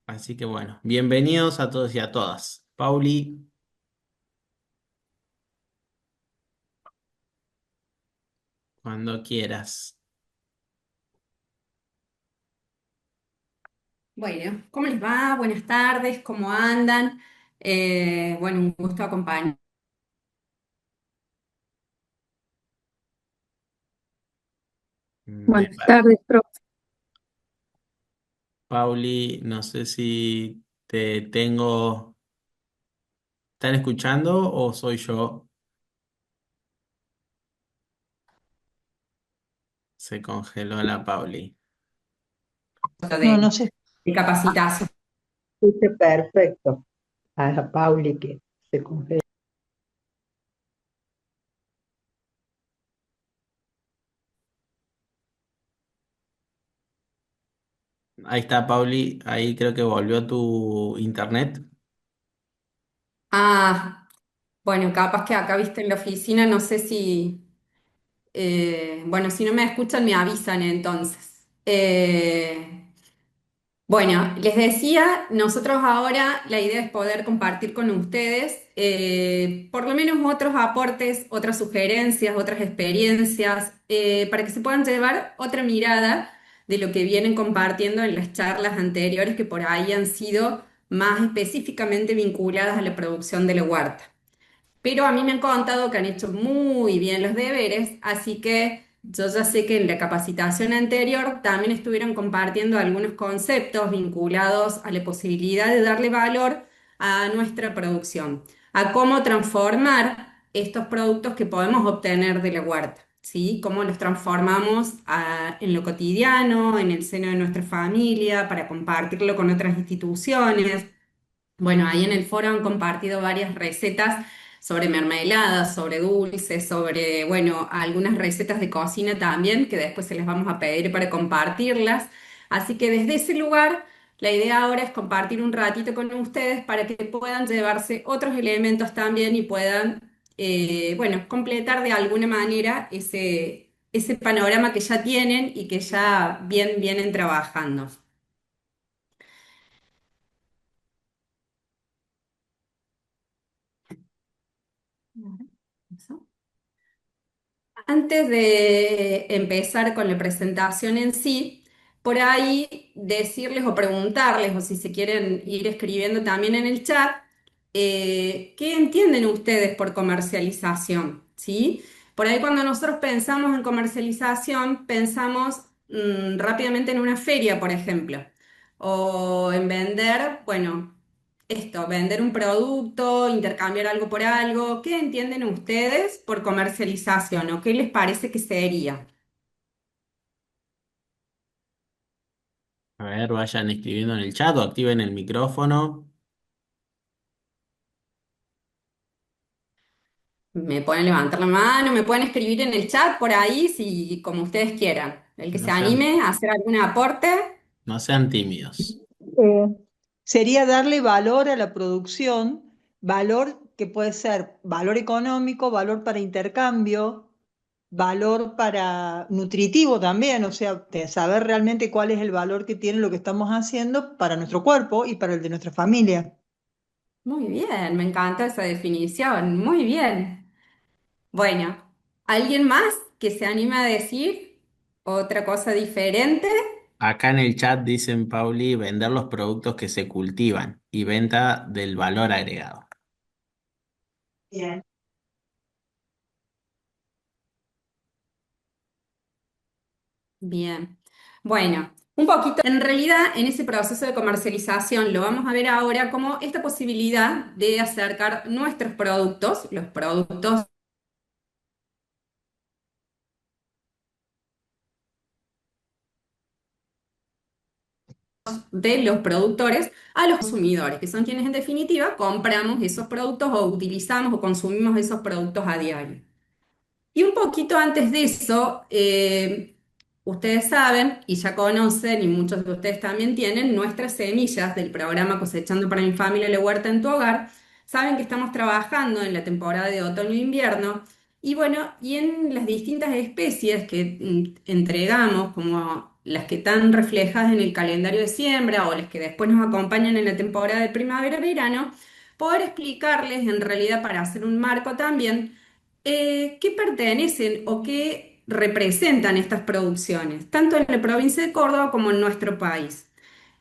Así que bueno, bienvenidos a todos y a todas. Pauli, cuando quieras. Bueno, ¿cómo les va? Buenas tardes, ¿cómo andan? Bueno, un gusto acompañar. Me Buenas pa- tardes, profe. Pauli, no sé si te tengo. ¿Están escuchando o soy yo? Se congeló la Pauli. No, de, no se de capacitación. escucha perfecto a la Pauli que se congela. Ahí está Pauli, ahí creo que volvió tu internet. Ah, bueno, capaz que acá viste en la oficina, no sé si, bueno, si no me escuchan me avisan entonces. Bueno, les decía, nosotros ahora la idea es poder compartir con ustedes por lo menos otros aportes, otras sugerencias, otras experiencias, para que se puedan llevar otra mirada de lo que vienen compartiendo en las charlas anteriores que por ahí han sido más específicamente vinculadas a la producción de la huerta. Pero a mí me han contado que han hecho muy bien los deberes, así que yo ya sé que en la capacitación anterior también estuvieron compartiendo algunos conceptos vinculados a la posibilidad de darle valor a nuestra producción, a cómo transformar estos productos que podemos obtener de la huerta, ¿sí? Cómo los transformamos en lo cotidiano, en el seno de nuestra familia, para compartirlo con otras instituciones. Bueno, ahí en el foro han compartido varias recetas sobre mermeladas, sobre dulces, sobre, bueno, algunas recetas de cocina también, que después se les vamos a pedir para compartirlas. Así que desde ese lugar, la idea ahora es compartir un ratito con ustedes para que puedan llevarse otros elementos también y puedan, bueno, completar de alguna manera ese panorama que ya tienen y que ya bien vienen trabajando. Eso. Antes de empezar con la presentación en sí, por ahí decirles o preguntarles, o si se quieren ir escribiendo también en el chat, ¿qué entienden ustedes por comercialización? ¿Sí? Por ahí cuando nosotros pensamos en comercialización, pensamos rápidamente en una feria, por ejemplo, o en vender, bueno, esto, vender un producto, intercambiar algo por algo. ¿Qué entienden ustedes por comercialización o qué les parece que sería? A ver, vayan escribiendo en el chat o activen el micrófono. Me pueden levantar la mano, me pueden escribir en el chat por ahí, si como ustedes quieran. El que No se sean, anime a hacer algún aporte, no sean tímidos. Eh, Sería darle valor a la producción, valor que puede ser valor económico, valor para intercambio, valor para nutritivo también, o sea, de saber realmente cuál es el valor que tiene lo que estamos haciendo para nuestro cuerpo y para el de nuestra familia. muy bien, me encanta esa definición, muy bien. Bueno, ¿alguien más que se anime a decir otra cosa diferente? Acá en el chat dicen, Pauli, vender los productos que se cultivan y venta del valor agregado. Bien. Bien. Bueno, un poquito, en realidad en ese proceso de comercialización lo vamos a ver ahora como esta posibilidad de acercar nuestros productos, los productos de los productores a los consumidores, que son quienes en definitiva compramos esos productos o utilizamos o consumimos esos productos a diario. Y un poquito antes de eso, ustedes saben y ya conocen, y muchos de ustedes también tienen, nuestras semillas del programa Cosechando para mi familia, la huerta en tu hogar. Saben que estamos trabajando en la temporada de otoño e invierno. Y bueno, y en las distintas especies que entregamos como las que están reflejadas en el calendario de siembra o las que después nos acompañan en la temporada de primavera-verano, poder explicarles en realidad para hacer un marco también qué pertenecen o qué representan estas producciones, tanto en la provincia de Córdoba como en nuestro país.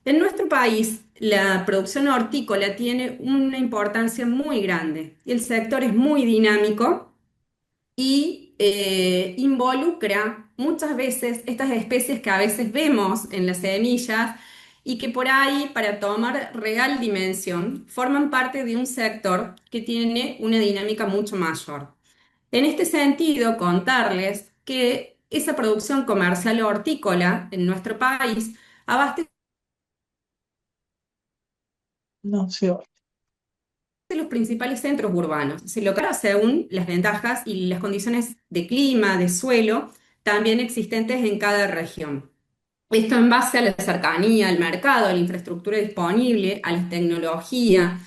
En nuestro país, la producción hortícola tiene una importancia muy grande y el sector es muy dinámico y involucra muchas veces estas especies que a veces vemos en las semillas y que por ahí, para tomar real dimensión, forman parte de un sector que tiene una dinámica mucho mayor. En este sentido, contarles que esa producción comercial hortícola en nuestro país abastece No sé. los principales centros urbanos. Se logra según las ventajas y las condiciones de clima, de suelo, también existentes en cada región. Esto en base a la cercanía al mercado, a la infraestructura disponible, a la tecnología.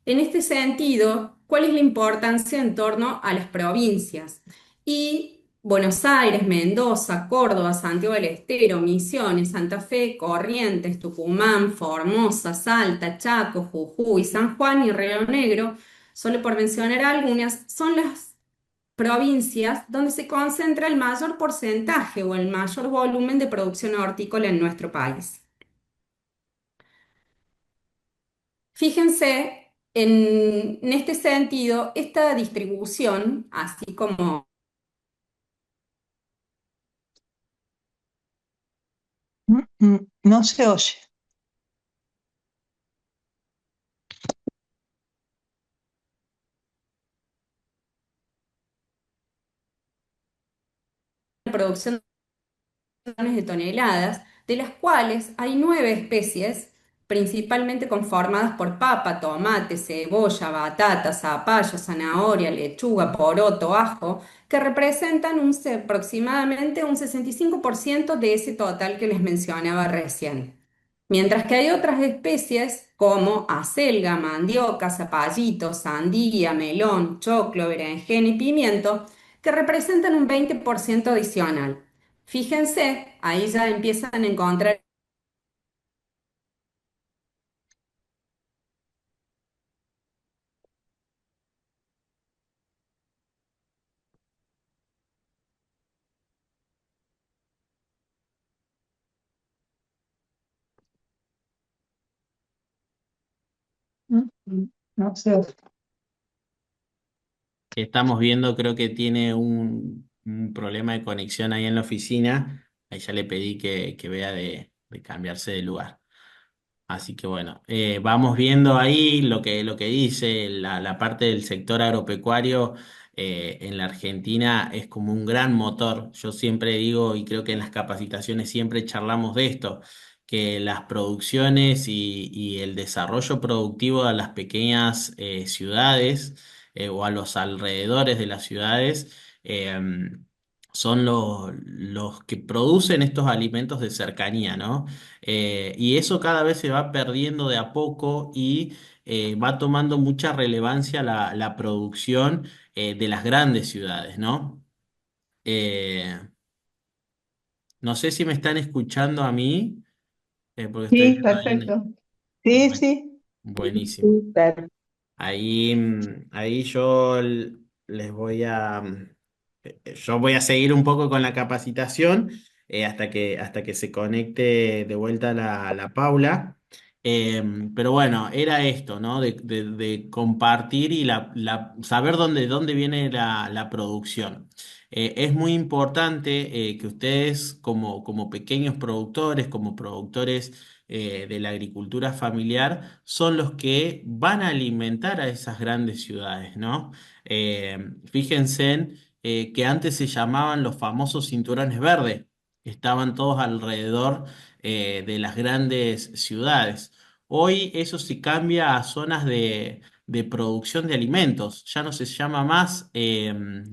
En este sentido, ¿cuál es la importancia en torno a las provincias? Y Buenos Aires, Mendoza, Córdoba, Santiago del Estero, Misiones, Santa Fe, Corrientes, Tucumán, Formosa, Salta, Chaco, Jujuy, San Juan y Río Negro, solo por mencionar algunas, son las provincias donde se concentra el mayor porcentaje o el mayor volumen de producción hortícola en nuestro país. Fíjense en este sentido, esta distribución, así como No se oye. la producción millones de toneladas, de las cuales hay 9 especies, principalmente conformadas por papa, tomate, cebolla, batata, zapallo, zanahoria, lechuga, poroto, ajo, que representan aproximadamente un 65% de ese total que les mencionaba recién. Mientras que hay otras especies como acelga, mandioca, zapallito, sandía, melón, choclo, berenjena y pimiento, que representan un 20% adicional. Fíjense, ahí ya empiezan a encontrar No se oye. Que estamos viendo, creo que tiene un problema de conexión ahí en la oficina. Ahí ya le pedí que vea de cambiarse de lugar. Así que bueno, vamos viendo ahí lo que dice la parte del sector agropecuario en la Argentina es como un gran motor. Yo siempre digo, y creo que en las capacitaciones siempre charlamos de esto, que las producciones y el desarrollo productivo de las pequeñas ciudades o a los alrededores de las ciudades son los que producen estos alimentos de cercanía, ¿no? Y eso cada vez se va perdiendo de a poco y va tomando mucha relevancia la producción de las grandes ciudades, ¿no? Eh, no sé si me están escuchando a mí, porque estoy Sí, viendo ahí perfecto. Sí, Bueno, sí. buenísimo. Sí, perfecto. Ahí, ahí yo les voy yo voy a seguir un poco con la capacitación hasta que se conecte de vuelta la Paula. Pero bueno, era esto, ¿no? De compartir y saber dónde viene la producción. Es muy importante que ustedes como pequeños productores, como productores de la agricultura familiar, son los que van a alimentar a esas grandes ciudades, ¿no? Fíjense que antes se llamaban los famosos cinturones verdes, estaban todos alrededor de las grandes ciudades. Hoy eso se cambia a zonas de producción de alimentos, ya no se llama más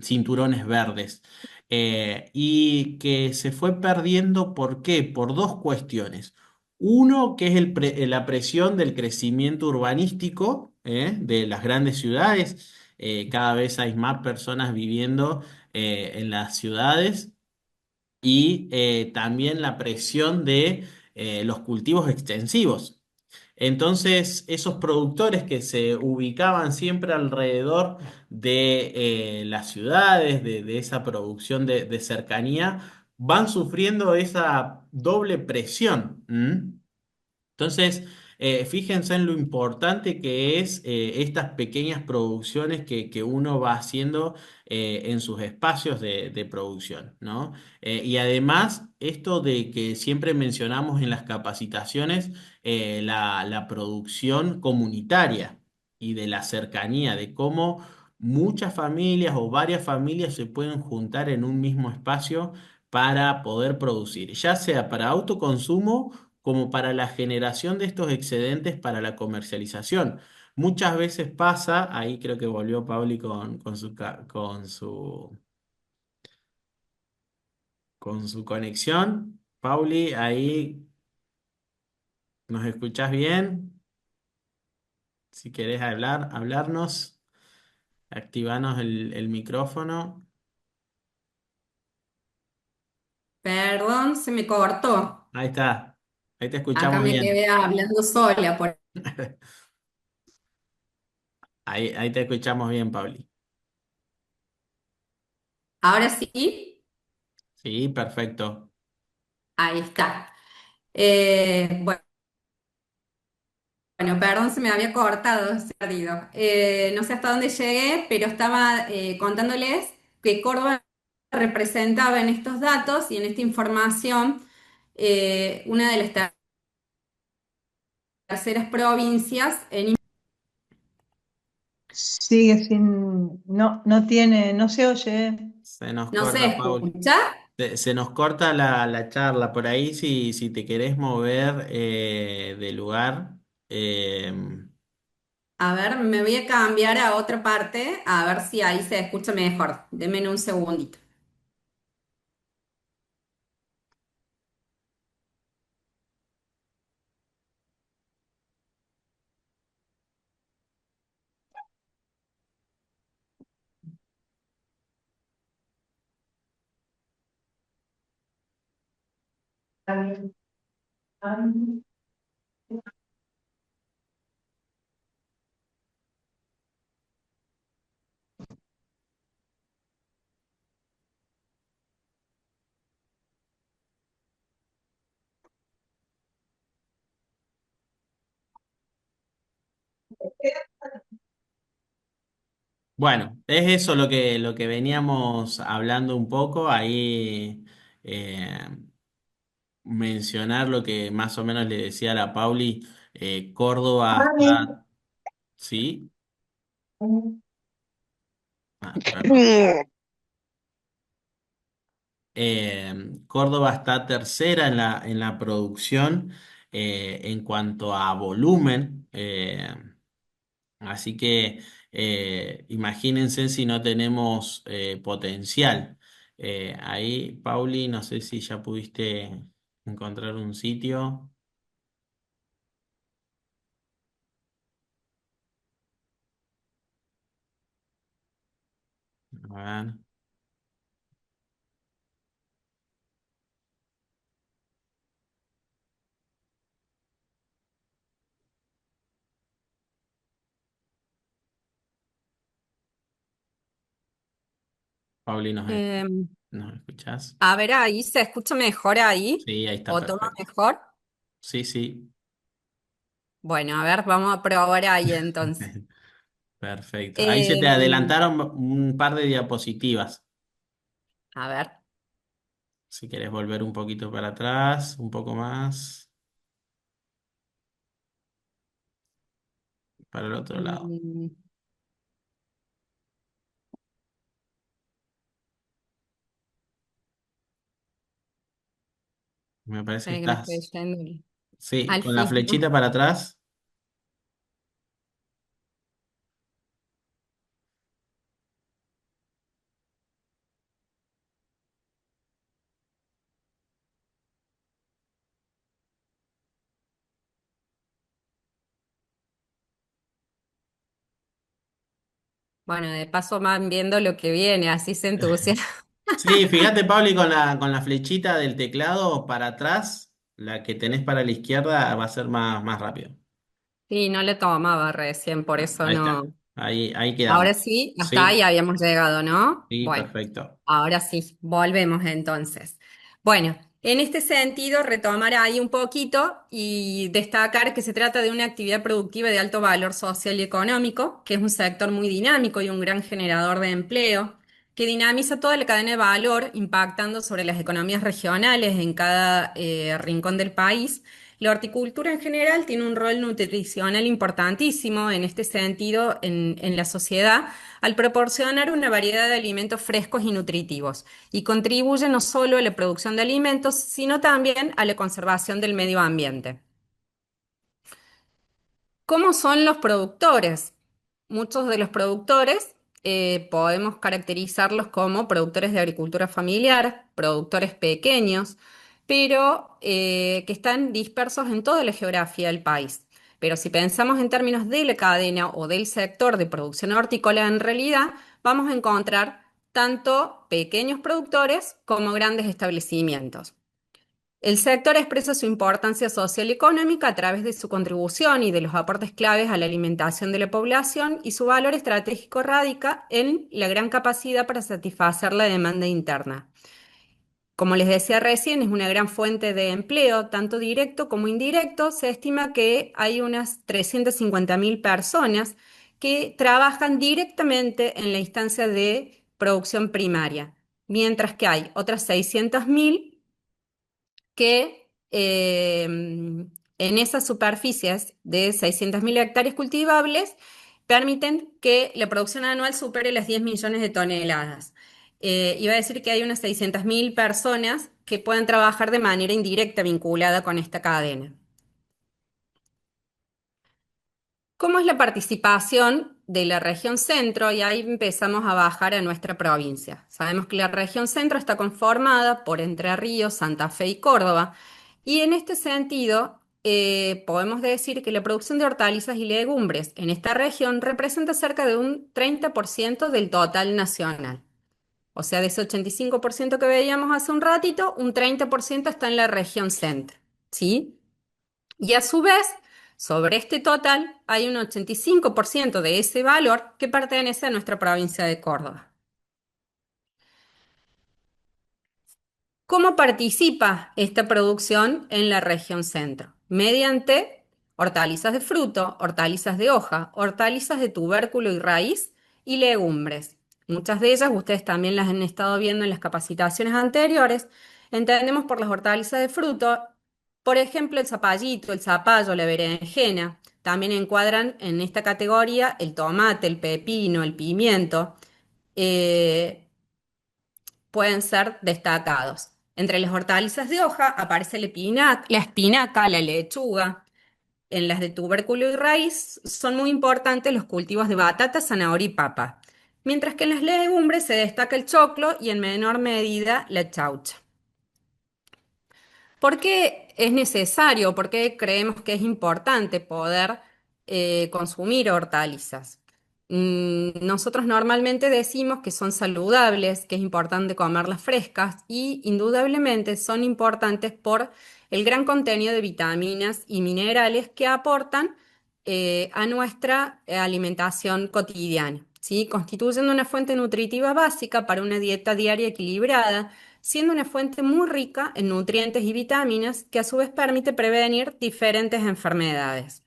cinturones verdes. Y que se fue perdiendo, ¿por qué? Por dos cuestiones. Uno, que es la presión del crecimiento urbanístico de las grandes ciudades. Cada vez hay más personas viviendo en las ciudades y también la presión de los cultivos extensivos. Entonces, esos productores que se ubicaban siempre alrededor de las ciudades, de esa producción de cercanía, van sufriendo esa doble presión. ¿M? Entonces, fíjense en lo importante que es estas pequeñas producciones que uno va haciendo en sus espacios de producción, ¿no? Y además, esto de que siempre mencionamos en las capacitaciones, la producción comunitaria y de la cercanía, de cómo muchas familias o varias familias se pueden juntar en un mismo espacio para poder producir, ya sea para autoconsumo como para la generación de estos excedentes para la comercialización. Muchas veces pasa, ahí creo que volvió Pauli con su conexión. Pauli, ahí nos escuchás bien. Si querés hablarnos, activanos el micrófono. Perdón, se me cortó. Ahí está, ahí te Acá escuchamos me bien. quedé hablando sola. Ahí te escuchamos bien, Pauli. Ahora sí, Sí, perfecto. ahí está. Bueno, perdón, se me había cortado, se ha perdido. No sé hasta dónde llegué, pero estaba contándoles que Córdoba representaba en estos datos y en esta información una de las terceras provincias en... Sigue sin, no, no tiene, no se oye. Se nos ¿No se corta, Pauli. escucha? Se nos corta la charla por ahí si te querés mover de lugar. eh, A ver, me voy a cambiar a otra parte, a ver si ahí se escucha mejor. Denme un segundito. bueno, es eso lo que veníamos hablando un poco. Ahí eh, mencionar lo que más o menos le decía a la Pauli. Córdoba está, ¿sí? Ah, perdón. Córdoba está tercera en la producción en cuanto a volumen. Así que imagínense si no tenemos potencial. Ahí, Pauli, no sé si ya pudiste encontrar un sitio. A ver, Pauli, Eh, nos escuchás? a ver, ahí se escucha mejor ahí, Sí, ahí está o toma perfecto. mejor. Sí, sí, Bueno, a ver, vamos a probar ahí entonces. perfecto. Ahí se Eh, te adelantaron un par de diapositivas. a ver. Si querés volver un poquito para atrás, un poco más, para el otro lado. mm, Me parece que Espera que me estoy estás, yendo sí, al con la fin. flechita para atrás. Bueno, de paso van viendo lo que viene, así se entusiasma. Sí, fíjate, Pablo, y con la flechita del teclado para atrás, la que tenés para la izquierda va a ser más rápido. Sí, no le tomaba recién, por Ah, eso ahí está. no. Ahí quedamos. Ahora sí, hasta ahí Sí, habíamos llegado, ¿no? sí, Bueno, perfecto. ahora sí, volvemos entonces. Bueno, en este sentido, retomar ahí un poquito y destacar que se trata de una actividad productiva de alto valor social y económico, que es un sector muy dinámico y un gran generador de empleo, que dinamiza toda la cadena de valor, impactando sobre las economías regionales en cada rincón del país. La horticultura en general tiene un rol nutricional importantísimo en este sentido en la sociedad al proporcionar una variedad de alimentos frescos y nutritivos y contribuye no solo a la producción de alimentos, sino también a la conservación del medio ambiente. ¿Cómo son los productores? Muchos de los productores podemos caracterizarlos como productores de agricultura familiar, productores pequeños, pero que están dispersos en toda la geografía del país. Pero si pensamos en términos de la cadena o del sector de producción hortícola, en realidad vamos a encontrar tanto pequeños productores como grandes establecimientos. El sector expresa su importancia social y económica a través de su contribución y de los aportes claves a la alimentación de la población y su valor estratégico radica en la gran capacidad para satisfacer la demanda interna. Como les decía recién, es una gran fuente de empleo, tanto directo como indirecto. Se estima que hay unas 350.000 personas que trabajan directamente en la instancia de producción primaria, mientras que hay otras 600.000 que en esas superficies de 600.000 hectáreas cultivables permiten que la producción anual supere las 10 millones de toneladas. Iba a decir que hay unas 600.000 personas que pueden trabajar de manera indirecta vinculada con esta cadena. ¿Cómo es la participación de la región centro? Y ahí empezamos a bajar a nuestra provincia. Sabemos que la región centro está conformada por Entre Ríos, Santa Fe y Córdoba. Y en este sentido, podemos decir que la producción de hortalizas y legumbres en esta región representa cerca de un 30% del total nacional. O sea, de ese 85% que veíamos hace un ratito, un 30% está en la región centro. ¿Sí? Y a su vez, sobre este total, hay un 85% de ese valor que pertenece a nuestra provincia de Córdoba. ¿Cómo participa esta producción en la región centro? Mediante hortalizas de fruto, hortalizas de hoja, hortalizas de tubérculo y raíz y legumbres. Muchas de ellas ustedes también las han estado viendo en las capacitaciones anteriores. Entendemos por las hortalizas de fruto, por ejemplo, el zapallito, el zapallo, la berenjena. También encuadran en esta categoría el tomate, el pepino, el pimiento. Eh, Pueden ser destacados. Entre las hortalizas de hoja aparece la espinaca, la lechuga. En las de tubérculo y raíz son muy importantes los cultivos de batata, zanahoria y papa, mientras que en las legumbres se destaca el choclo y en menor medida la chaucha. ¿Por qué es necesario, por qué creemos que es importante poder consumir hortalizas? Nosotros normalmente decimos que son saludables, que es importante comerlas frescas y indudablemente son importantes por el gran contenido de vitaminas y minerales que aportan a nuestra alimentación cotidiana, ¿sí? Constituyendo una fuente nutritiva básica para una dieta diaria equilibrada, siendo una fuente muy rica en nutrientes y vitaminas que a su vez permite prevenir diferentes enfermedades.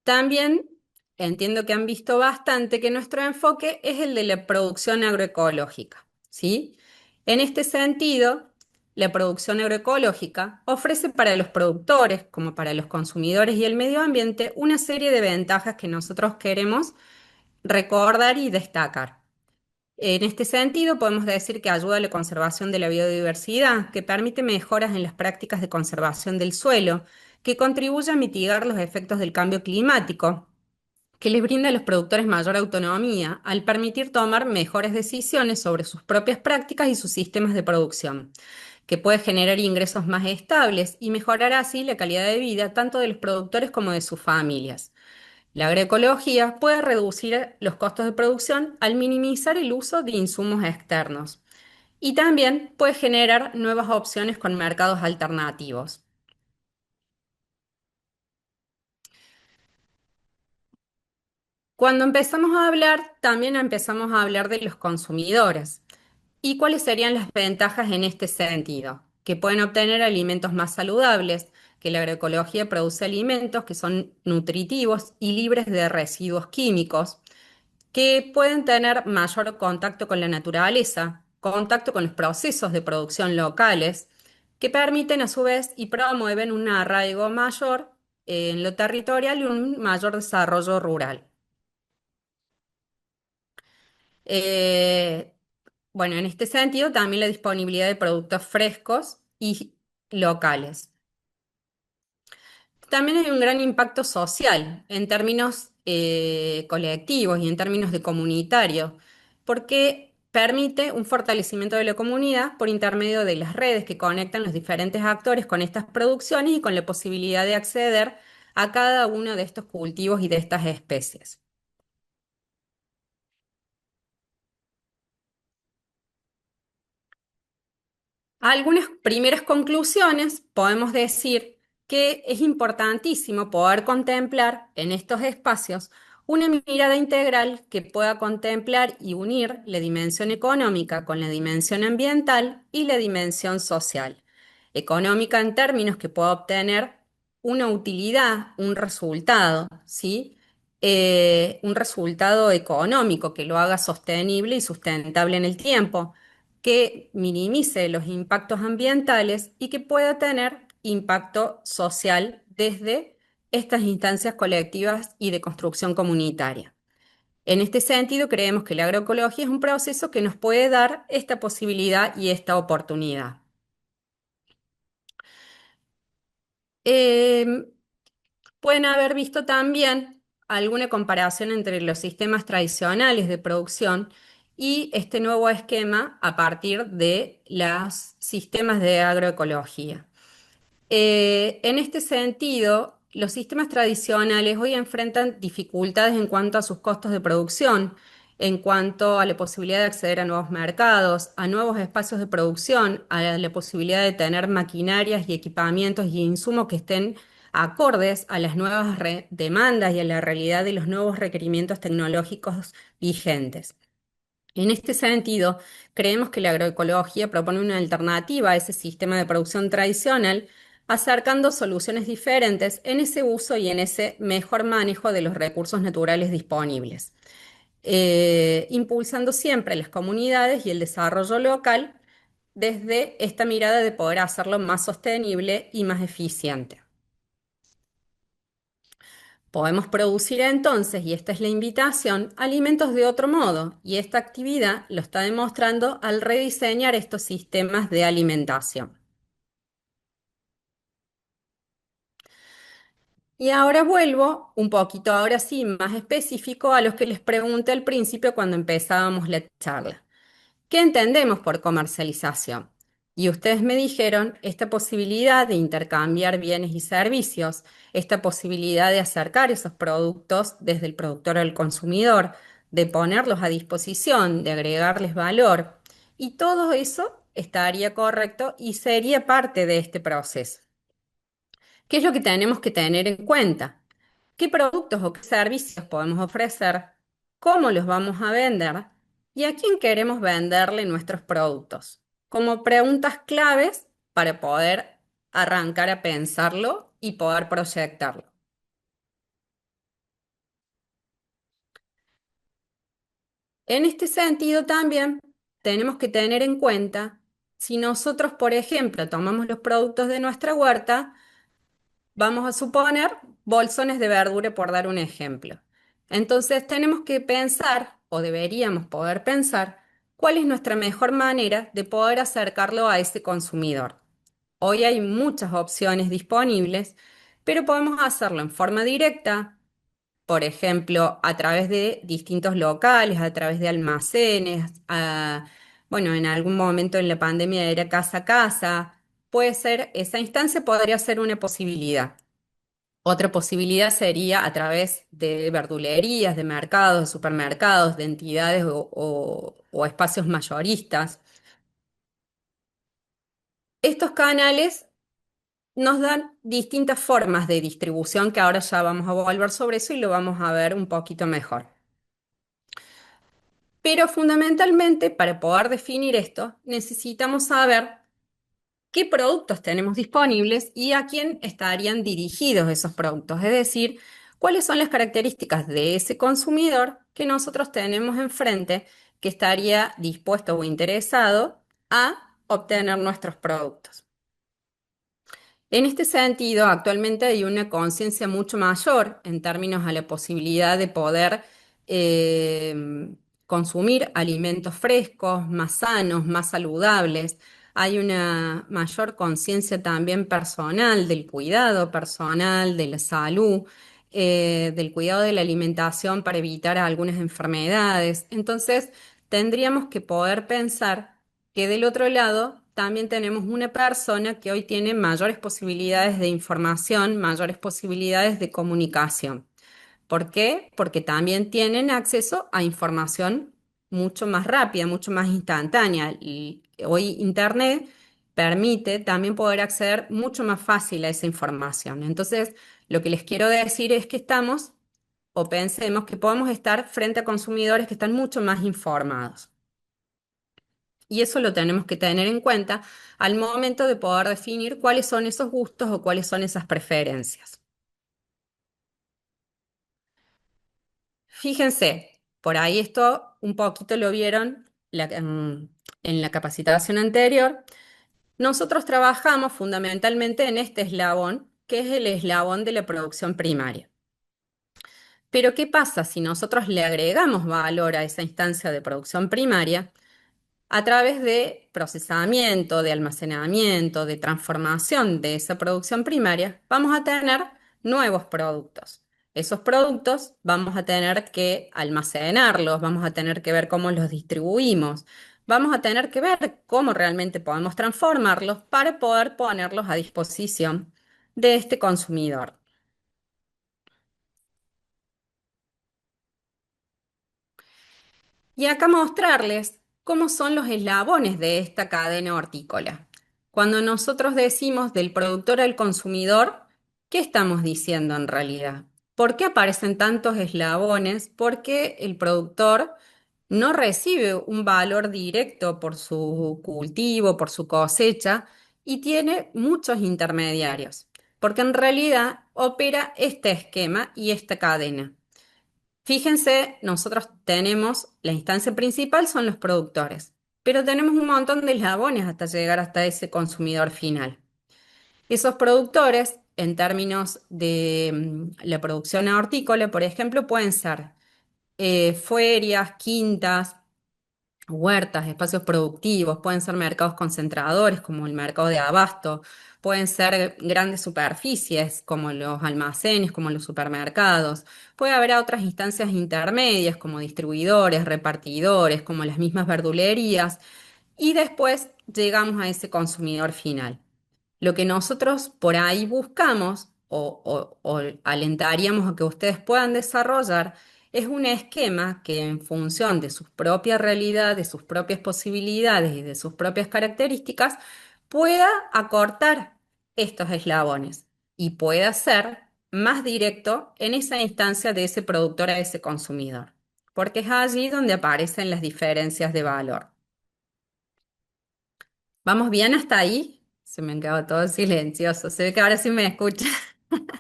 También entiendo que han visto bastante que nuestro enfoque es el de la producción agroecológica, ¿sí? En este sentido, la producción agroecológica ofrece para los productores, como para los consumidores y el medio ambiente, una serie de ventajas que nosotros queremos recordar y destacar. En este sentido, podemos decir que ayuda a la conservación de la biodiversidad, que permite mejoras en las prácticas de conservación del suelo, que contribuye a mitigar los efectos del cambio climático, que les brinda a los productores mayor autonomía al permitir tomar mejores decisiones sobre sus propias prácticas y sus sistemas de producción, que puede generar ingresos más estables y mejorar así la calidad de vida tanto de los productores como de sus familias. La agroecología puede reducir los costos de producción al minimizar el uso de insumos externos y también puede generar nuevas opciones con mercados alternativos. Cuando empezamos a hablar, también empezamos a hablar de los consumidores. ¿Y cuáles serían las ventajas en este sentido? Que pueden obtener alimentos más saludables, que la agroecología produce alimentos que son nutritivos y libres de residuos químicos, que pueden tener mayor contacto con la naturaleza, contacto con los procesos de producción locales, que permiten a su vez y promueven un arraigo mayor en lo territorial y un mayor desarrollo rural. Eh, bueno, en este sentido, también la disponibilidad de productos frescos y locales. También hay un gran impacto social en términos colectivos y en términos de comunitario, porque permite un fortalecimiento de la comunidad por intermedio de las redes que conectan los diferentes actores con estas producciones y con la posibilidad de acceder a cada uno de estos cultivos y de estas especies. Algunas primeras conclusiones, podemos decir que es importantísimo poder contemplar en estos espacios una mirada integral que pueda contemplar y unir la dimensión económica con la dimensión ambiental y la dimensión social. Económica en términos que pueda obtener una utilidad, un resultado, ¿sí? Un resultado económico que lo haga sostenible y sustentable en el tiempo, que minimice los impactos ambientales y que pueda tener impacto social desde estas instancias colectivas y de construcción comunitaria. En este sentido, creemos que la agroecología es un proceso que nos puede dar esta posibilidad y esta oportunidad. Eh, Pueden haber visto también alguna comparación entre los sistemas tradicionales de producción y este nuevo esquema a partir de los sistemas de agroecología. En este sentido, los sistemas tradicionales hoy enfrentan dificultades en cuanto a sus costos de producción, en cuanto a la posibilidad de acceder a nuevos mercados, a nuevos espacios de producción, a la posibilidad de tener maquinarias y equipamientos y insumos que estén acordes a las nuevas demandas y a la realidad de los nuevos requerimientos tecnológicos vigentes. En este sentido, creemos que la agroecología propone una alternativa a ese sistema de producción tradicional, acercando soluciones diferentes en ese uso y en ese mejor manejo de los recursos naturales disponibles, impulsando siempre las comunidades y el desarrollo local desde esta mirada de poder hacerlo más sostenible y más eficiente. Podemos producir entonces, y esta es la invitación, alimentos de otro modo, y esta actividad lo está demostrando al rediseñar estos sistemas de alimentación. Y ahora vuelvo un poquito, ahora sí, más específico a los que les pregunté al principio cuando empezábamos la charla. ¿Qué entendemos por comercialización? Y ustedes me dijeron esta posibilidad de intercambiar bienes y servicios, esta posibilidad de acercar esos productos desde el productor al consumidor, de ponerlos a disposición, de agregarles valor. Y todo eso estaría correcto y sería parte de este proceso. ¿Qué es lo que tenemos que tener en cuenta? ¿Qué productos o qué servicios podemos ofrecer? ¿Cómo los vamos a vender? ¿Y a quién queremos venderle nuestros productos? Como preguntas claves para poder arrancar a pensarlo y poder proyectarlo. En este sentido también tenemos que tener en cuenta si nosotros, por ejemplo, tomamos los productos de nuestra huerta, vamos a suponer bolsones de verdura por dar un ejemplo. Entonces tenemos que pensar, o deberíamos poder pensar, cuál es nuestra mejor manera de poder acercarlo a ese consumidor. Hoy hay muchas opciones disponibles, pero podemos hacerlo en forma directa, por ejemplo, a través de distintos locales, a través de almacenes, bueno, en algún momento en la pandemia era casa a casa. Puede ser, esa instancia podría ser una posibilidad. Otra posibilidad sería a través de verdulerías, de mercados, de supermercados, de entidades o espacios mayoristas. Estos canales nos dan distintas formas de distribución que ahora ya vamos a volver sobre eso y lo vamos a ver un poquito mejor. Pero fundamentalmente, para poder definir esto, necesitamos saber qué productos tenemos disponibles y a quién estarían dirigidos esos productos. Es decir, cuáles son las características de ese consumidor que nosotros tenemos enfrente que estaría dispuesto o interesado a obtener nuestros productos. En este sentido, actualmente hay una conciencia mucho mayor en términos a la posibilidad de poder eh, consumir alimentos frescos, más sanos, más saludables. Hay una mayor conciencia también personal del cuidado personal, de la salud, del cuidado de la alimentación para evitar algunas enfermedades. Entonces, tendríamos que poder pensar que del otro lado también tenemos una persona que hoy tiene mayores posibilidades de información, mayores posibilidades de comunicación. ¿Por qué? Porque también tienen acceso a información mucho más rápida, mucho más instantánea. Y hoy Internet permite también poder acceder mucho más fácil a esa información. Entonces, lo que les quiero decir es que estamos o pensemos que podemos estar frente a consumidores que están mucho más informados. Y eso lo tenemos que tener en cuenta al momento de poder definir cuáles son esos gustos o cuáles son esas preferencias. Fíjense, por ahí esto un poquito lo vieron en la capacitación anterior. Nosotros trabajamos fundamentalmente en este eslabón, que es el eslabón de la producción primaria. Pero ¿qué pasa si nosotros le agregamos valor a esa instancia de producción primaria? A través de procesamiento, de almacenamiento, de transformación de esa producción primaria, vamos a tener nuevos productos. Esos productos vamos a tener que almacenarlos, vamos a tener que ver cómo los distribuimos, vamos a tener que ver cómo realmente podemos transformarlos para poder ponerlos a disposición de este consumidor. Y acá mostrarles cómo son los eslabones de esta cadena hortícola. Cuando nosotros decimos del productor al consumidor, ¿qué estamos diciendo en realidad? ¿Por qué aparecen tantos eslabones? Porque el productor no recibe un valor directo por su cultivo, por su cosecha, y tiene muchos intermediarios, porque en realidad opera este esquema y esta cadena. Fíjense, nosotros tenemos, la instancia principal son los productores, pero tenemos un montón de eslabones hasta llegar hasta ese consumidor final. Esos productores, en términos de la producción hortícola, por ejemplo, pueden ser ferias, quintas, huertas, espacios productivos, pueden ser mercados concentradores como el mercado de abasto, pueden ser grandes superficies como los almacenes, como los supermercados, puede haber otras instancias intermedias como distribuidores, repartidores, como las mismas verdulerías, y después llegamos a ese consumidor final. Lo que nosotros por ahí buscamos o alentaríamos a que ustedes puedan desarrollar es un esquema que en función de su propia realidad, de sus propias posibilidades y de sus propias características, pueda acortar estos eslabones y pueda ser más directo en esa instancia de ese productor a ese consumidor, porque es allí donde aparecen las diferencias de valor. ¿Vamos bien hasta ahí? Se me han quedado todo silencioso. Se ve que ahora sí me escucha.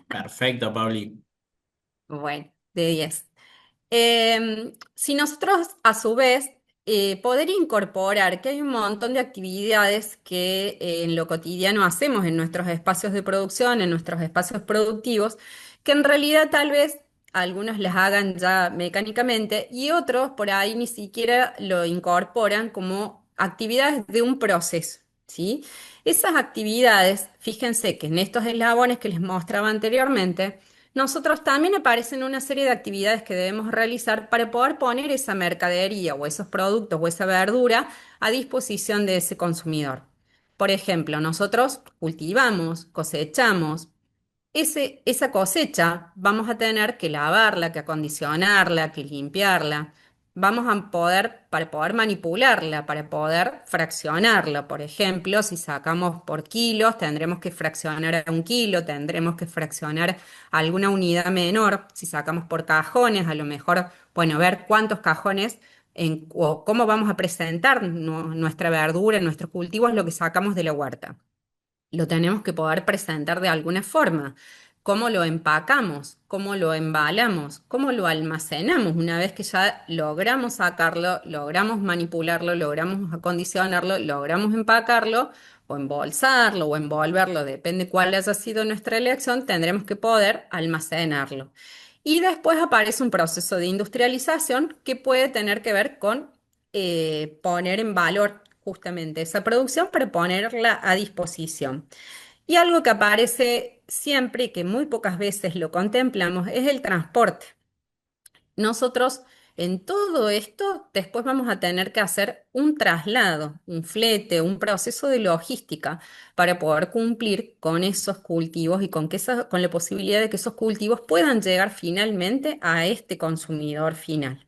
Perfecto, Pauli. Bueno, de 10. Si nosotros, a su vez, poder incorporar que hay un montón de actividades que en lo cotidiano hacemos en nuestros espacios de producción, en nuestros espacios productivos, que en realidad tal vez algunos las hagan ya mecánicamente y otros por ahí ni siquiera lo incorporan como actividades de un proceso, ¿sí? Esas actividades, fíjense que en estos eslabones que les mostraba anteriormente, nosotros también aparecen una serie de actividades que debemos realizar para poder poner esa mercadería o esos productos o esa verdura a disposición de ese consumidor. Por ejemplo, nosotros cultivamos, cosechamos, esa cosecha vamos a tener que lavarla, que acondicionarla, que limpiarla. Vamos a poder, para poder manipularla, para poder fraccionarla. Por ejemplo, si sacamos por kilos, tendremos que fraccionar a 1 kilo, tendremos que fraccionar a alguna unidad menor. Si sacamos por cajones, a lo mejor, bueno, ver cuántos cajones o cómo vamos a presentar nuestra verdura, nuestros cultivos, lo que sacamos de la huerta. Lo tenemos que poder presentar de alguna forma. ¿Cómo lo empacamos? ¿Cómo lo embalamos? ¿Cómo lo almacenamos? Una vez que ya logramos sacarlo, logramos manipularlo, logramos acondicionarlo, logramos empacarlo o embolsarlo o envolverlo, depende cuál haya sido nuestra elección, tendremos que poder almacenarlo. Y después aparece un proceso de industrialización que puede tener que ver con poner en valor justamente esa producción para ponerla a disposición. Y algo que aparece siempre y que muy pocas veces lo contemplamos es el transporte. Nosotros en todo esto después vamos a tener que hacer un traslado, un flete, un proceso de logística para poder cumplir con esos cultivos y con la posibilidad de que esos cultivos puedan llegar finalmente a este consumidor final.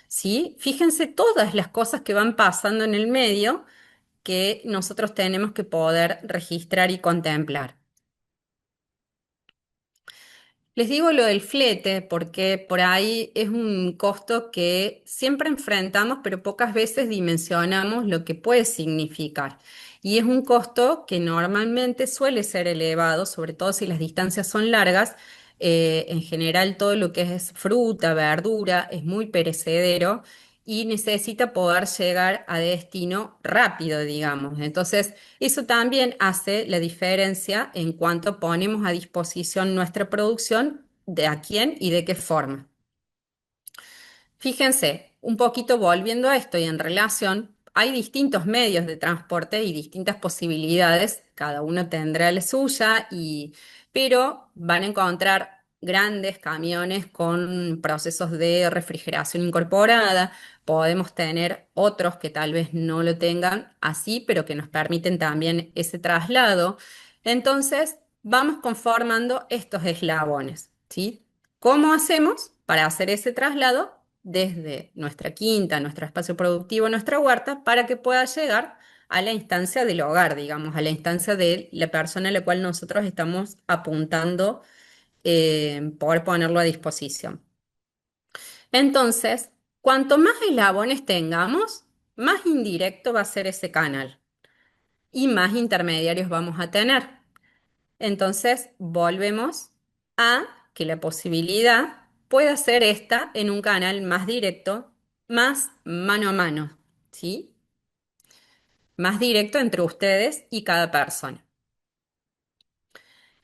¿Sí? Fíjense todas las cosas que van pasando en el medio que nosotros tenemos que poder registrar y contemplar. Les digo lo del flete porque por ahí es un costo que siempre enfrentamos, pero pocas veces dimensionamos lo que puede significar. Y es un costo que normalmente suele ser elevado, sobre todo si las distancias son largas. En general, todo lo que es fruta, verdura, es muy perecedero y necesita poder llegar a destino rápido, digamos. Entonces, eso también hace la diferencia en cuanto ponemos a disposición nuestra producción, de a quién y de qué forma. Fíjense, un poquito volviendo a esto y en relación, hay distintos medios de transporte y distintas posibilidades, cada uno tendrá la suya, pero van a encontrar grandes camiones con procesos de refrigeración incorporada, podemos tener otros que tal vez no lo tengan así, pero que nos permiten también ese traslado. Entonces, vamos conformando estos eslabones, ¿sí? ¿Cómo hacemos para hacer ese traslado desde nuestra quinta, nuestro espacio productivo, nuestra huerta, para que pueda llegar a la instancia del hogar, digamos, a la instancia de la persona a la cual nosotros estamos apuntando, poder ponerlo a disposición? Entonces, cuanto más eslabones tengamos, más indirecto va a ser ese canal y más intermediarios vamos a tener. Entonces, volvemos a que la posibilidad pueda ser esta en un canal más directo, más mano a mano, ¿sí? Más directo entre ustedes y cada persona.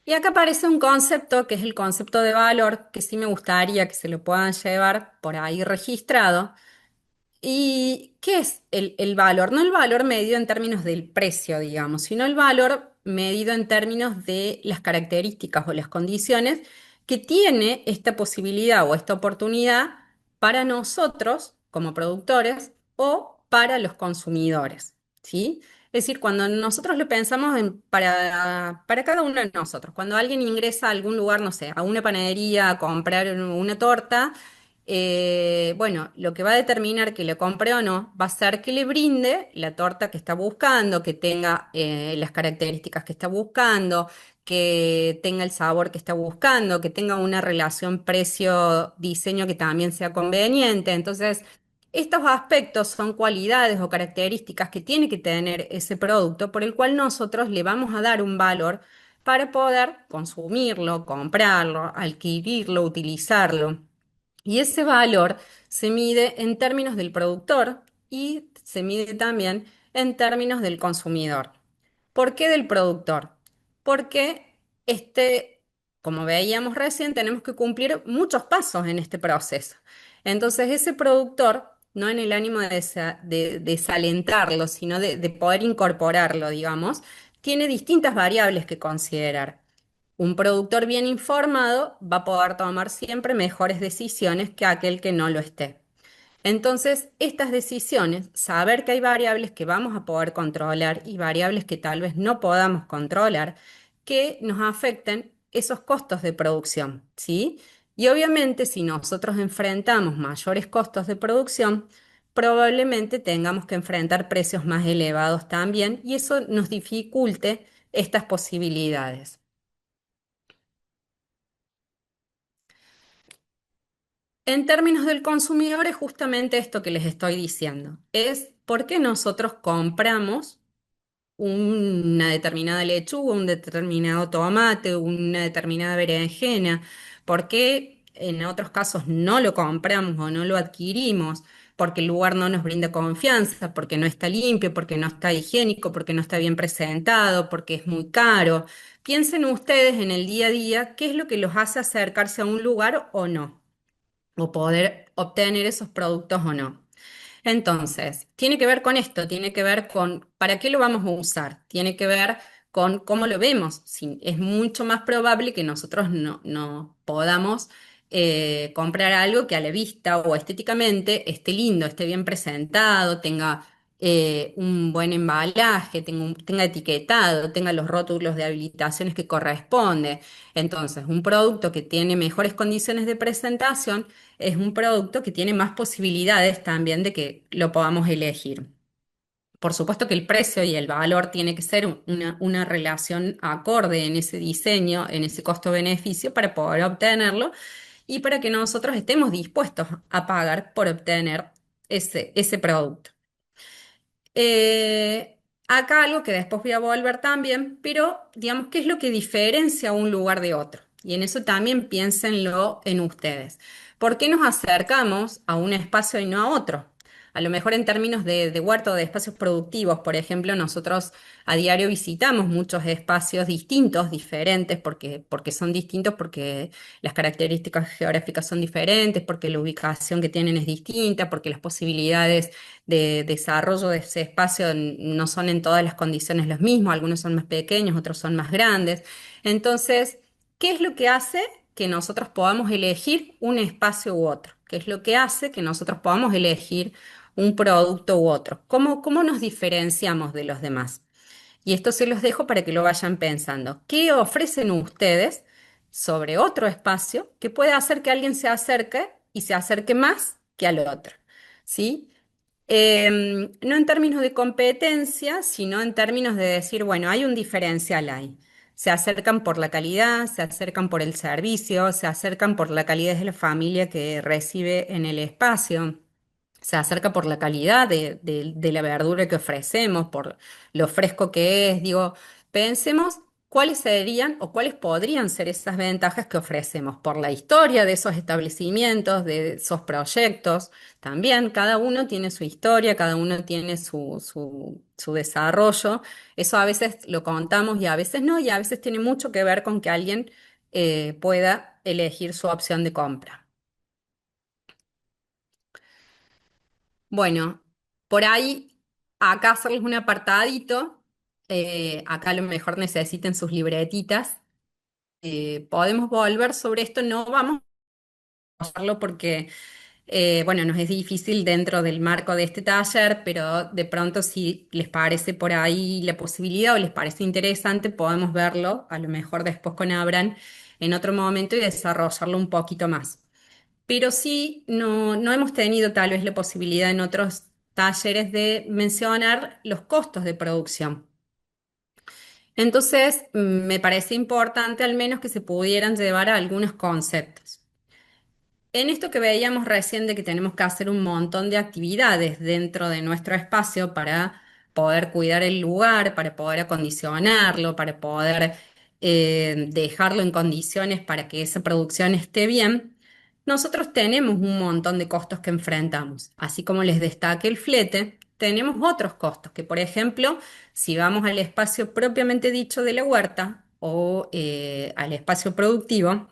Y acá aparece un concepto que es el concepto de valor, que sí me gustaría que se lo puedan llevar por ahí registrado. ¿Y qué es el valor? No el valor medido en términos del precio, digamos, sino el valor medido en términos de las características o las condiciones que tiene esta posibilidad o esta oportunidad para nosotros como productores o para los consumidores, ¿sí? Es decir, cuando nosotros lo pensamos para cada uno de nosotros, cuando alguien ingresa a algún lugar, no sé, a una panadería a comprar una torta, bueno, lo que va a determinar que le compre o no va a ser que le brinde la torta que está buscando, que tenga las características que está buscando, que tenga el sabor que está buscando, que tenga una relación precio-diseño que también sea conveniente. Entonces, estos aspectos son cualidades o características que tiene que tener ese producto por el cual nosotros le vamos a dar un valor para poder consumirlo, comprarlo, adquirirlo, utilizarlo. Y ese valor se mide en términos del productor y se mide también en términos del consumidor. ¿Por qué del productor? Porque como veíamos recién, tenemos que cumplir muchos pasos en este proceso. Entonces, ese productor, no en el ánimo de desalentarlo, sino de poder incorporarlo, digamos, tiene distintas variables que considerar. Un productor bien informado va a poder tomar siempre mejores decisiones que aquel que no lo esté. Entonces, estas decisiones, saber que hay variables que vamos a poder controlar y variables que tal vez no podamos controlar, que nos afecten esos costos de producción, ¿sí? Y obviamente si nosotros enfrentamos mayores costos de producción, probablemente tengamos que enfrentar precios más elevados también y eso nos dificulte estas posibilidades. En términos del consumidor es justamente esto que les estoy diciendo. Es por qué nosotros compramos una determinada lechuga, un determinado tomate, una determinada berenjena, por qué en otros casos no lo compramos o no lo adquirimos, porque el lugar no nos brinda confianza, porque no está limpio, porque no está higiénico, porque no está bien presentado, porque es muy caro. Piensen ustedes en el día a día qué es lo que los hace acercarse a un lugar o no, o poder obtener esos productos o no. Entonces, tiene que ver con esto, tiene que ver con para qué lo vamos a usar, tiene que ver con cómo lo vemos. Sí, es mucho más probable que nosotros no podamos comprar algo que a la vista o estéticamente esté lindo, esté bien presentado, tenga un buen embalaje, tenga etiquetado, tenga los rótulos de habilitaciones que corresponde. Entonces, un producto que tiene mejores condiciones de presentación es un producto que tiene más posibilidades también de que lo podamos elegir. Por supuesto que el precio y el valor tiene que ser una relación acorde en ese diseño, en ese costo-beneficio para poder obtenerlo y para que nosotros estemos dispuestos a pagar por obtener ese producto. Acá algo que después voy a volver también, pero digamos, ¿qué es lo que diferencia un lugar de otro? Y en eso también piénsenlo en ustedes. ¿Por qué nos acercamos a un espacio y no a otro? A lo mejor en términos de huerto, de espacios productivos, por ejemplo, nosotros a diario visitamos muchos espacios distintos, diferentes, porque son distintos, porque las características geográficas son diferentes, porque la ubicación que tienen es distinta, porque las posibilidades de desarrollo de ese espacio no son en todas las condiciones los mismos, algunos son más pequeños, otros son más grandes. Entonces, ¿qué es lo que hace que nosotros podamos elegir un espacio u otro? ¿Qué es lo que hace que nosotros podamos elegir un producto u otro? ¿Cómo nos diferenciamos de los demás? Y esto se los dejo para que lo vayan pensando. ¿Qué ofrecen ustedes sobre otro espacio que puede hacer que alguien se acerque y se acerque más que al otro? ¿Sí? No en términos de competencia, sino en términos de decir, bueno, hay un diferencial ahí. Se acercan por la calidad, se acercan por el servicio, se acercan por la calidez de la familia que recibe en el espacio, se acerca por la calidad de la verdura que ofrecemos, por lo fresco que es. Digo, pensemos cuáles serían o cuáles podrían ser esas ventajas que ofrecemos por la historia de esos establecimientos, de esos proyectos. También cada uno tiene su historia, cada uno tiene su desarrollo. Eso a veces lo contamos y a veces no, y a veces tiene mucho que ver con que alguien pueda elegir su opción de compra. Bueno, por ahí, acá hacerles un apartadito, acá a lo mejor necesiten sus libretitas. Podemos volver sobre esto, no vamos a hacerlo porque, bueno, nos es difícil dentro del marco de este taller, pero de pronto si les parece por ahí la posibilidad o les parece interesante, podemos verlo, a lo mejor después con Abran en otro momento y desarrollarlo un poquito más, pero sí no hemos tenido tal vez la posibilidad en otros talleres de mencionar los costos de producción. Entonces, me parece importante al menos que se pudieran llevar a algunos conceptos. En esto que veíamos recién de que tenemos que hacer un montón de actividades dentro de nuestro espacio para poder cuidar el lugar, para poder acondicionarlo, para poder dejarlo en condiciones para que esa producción esté bien, nosotros tenemos un montón de costos que enfrentamos. Así como les destaque el flete, tenemos otros costos que, por ejemplo, si vamos al espacio propiamente dicho de la huerta o al espacio productivo,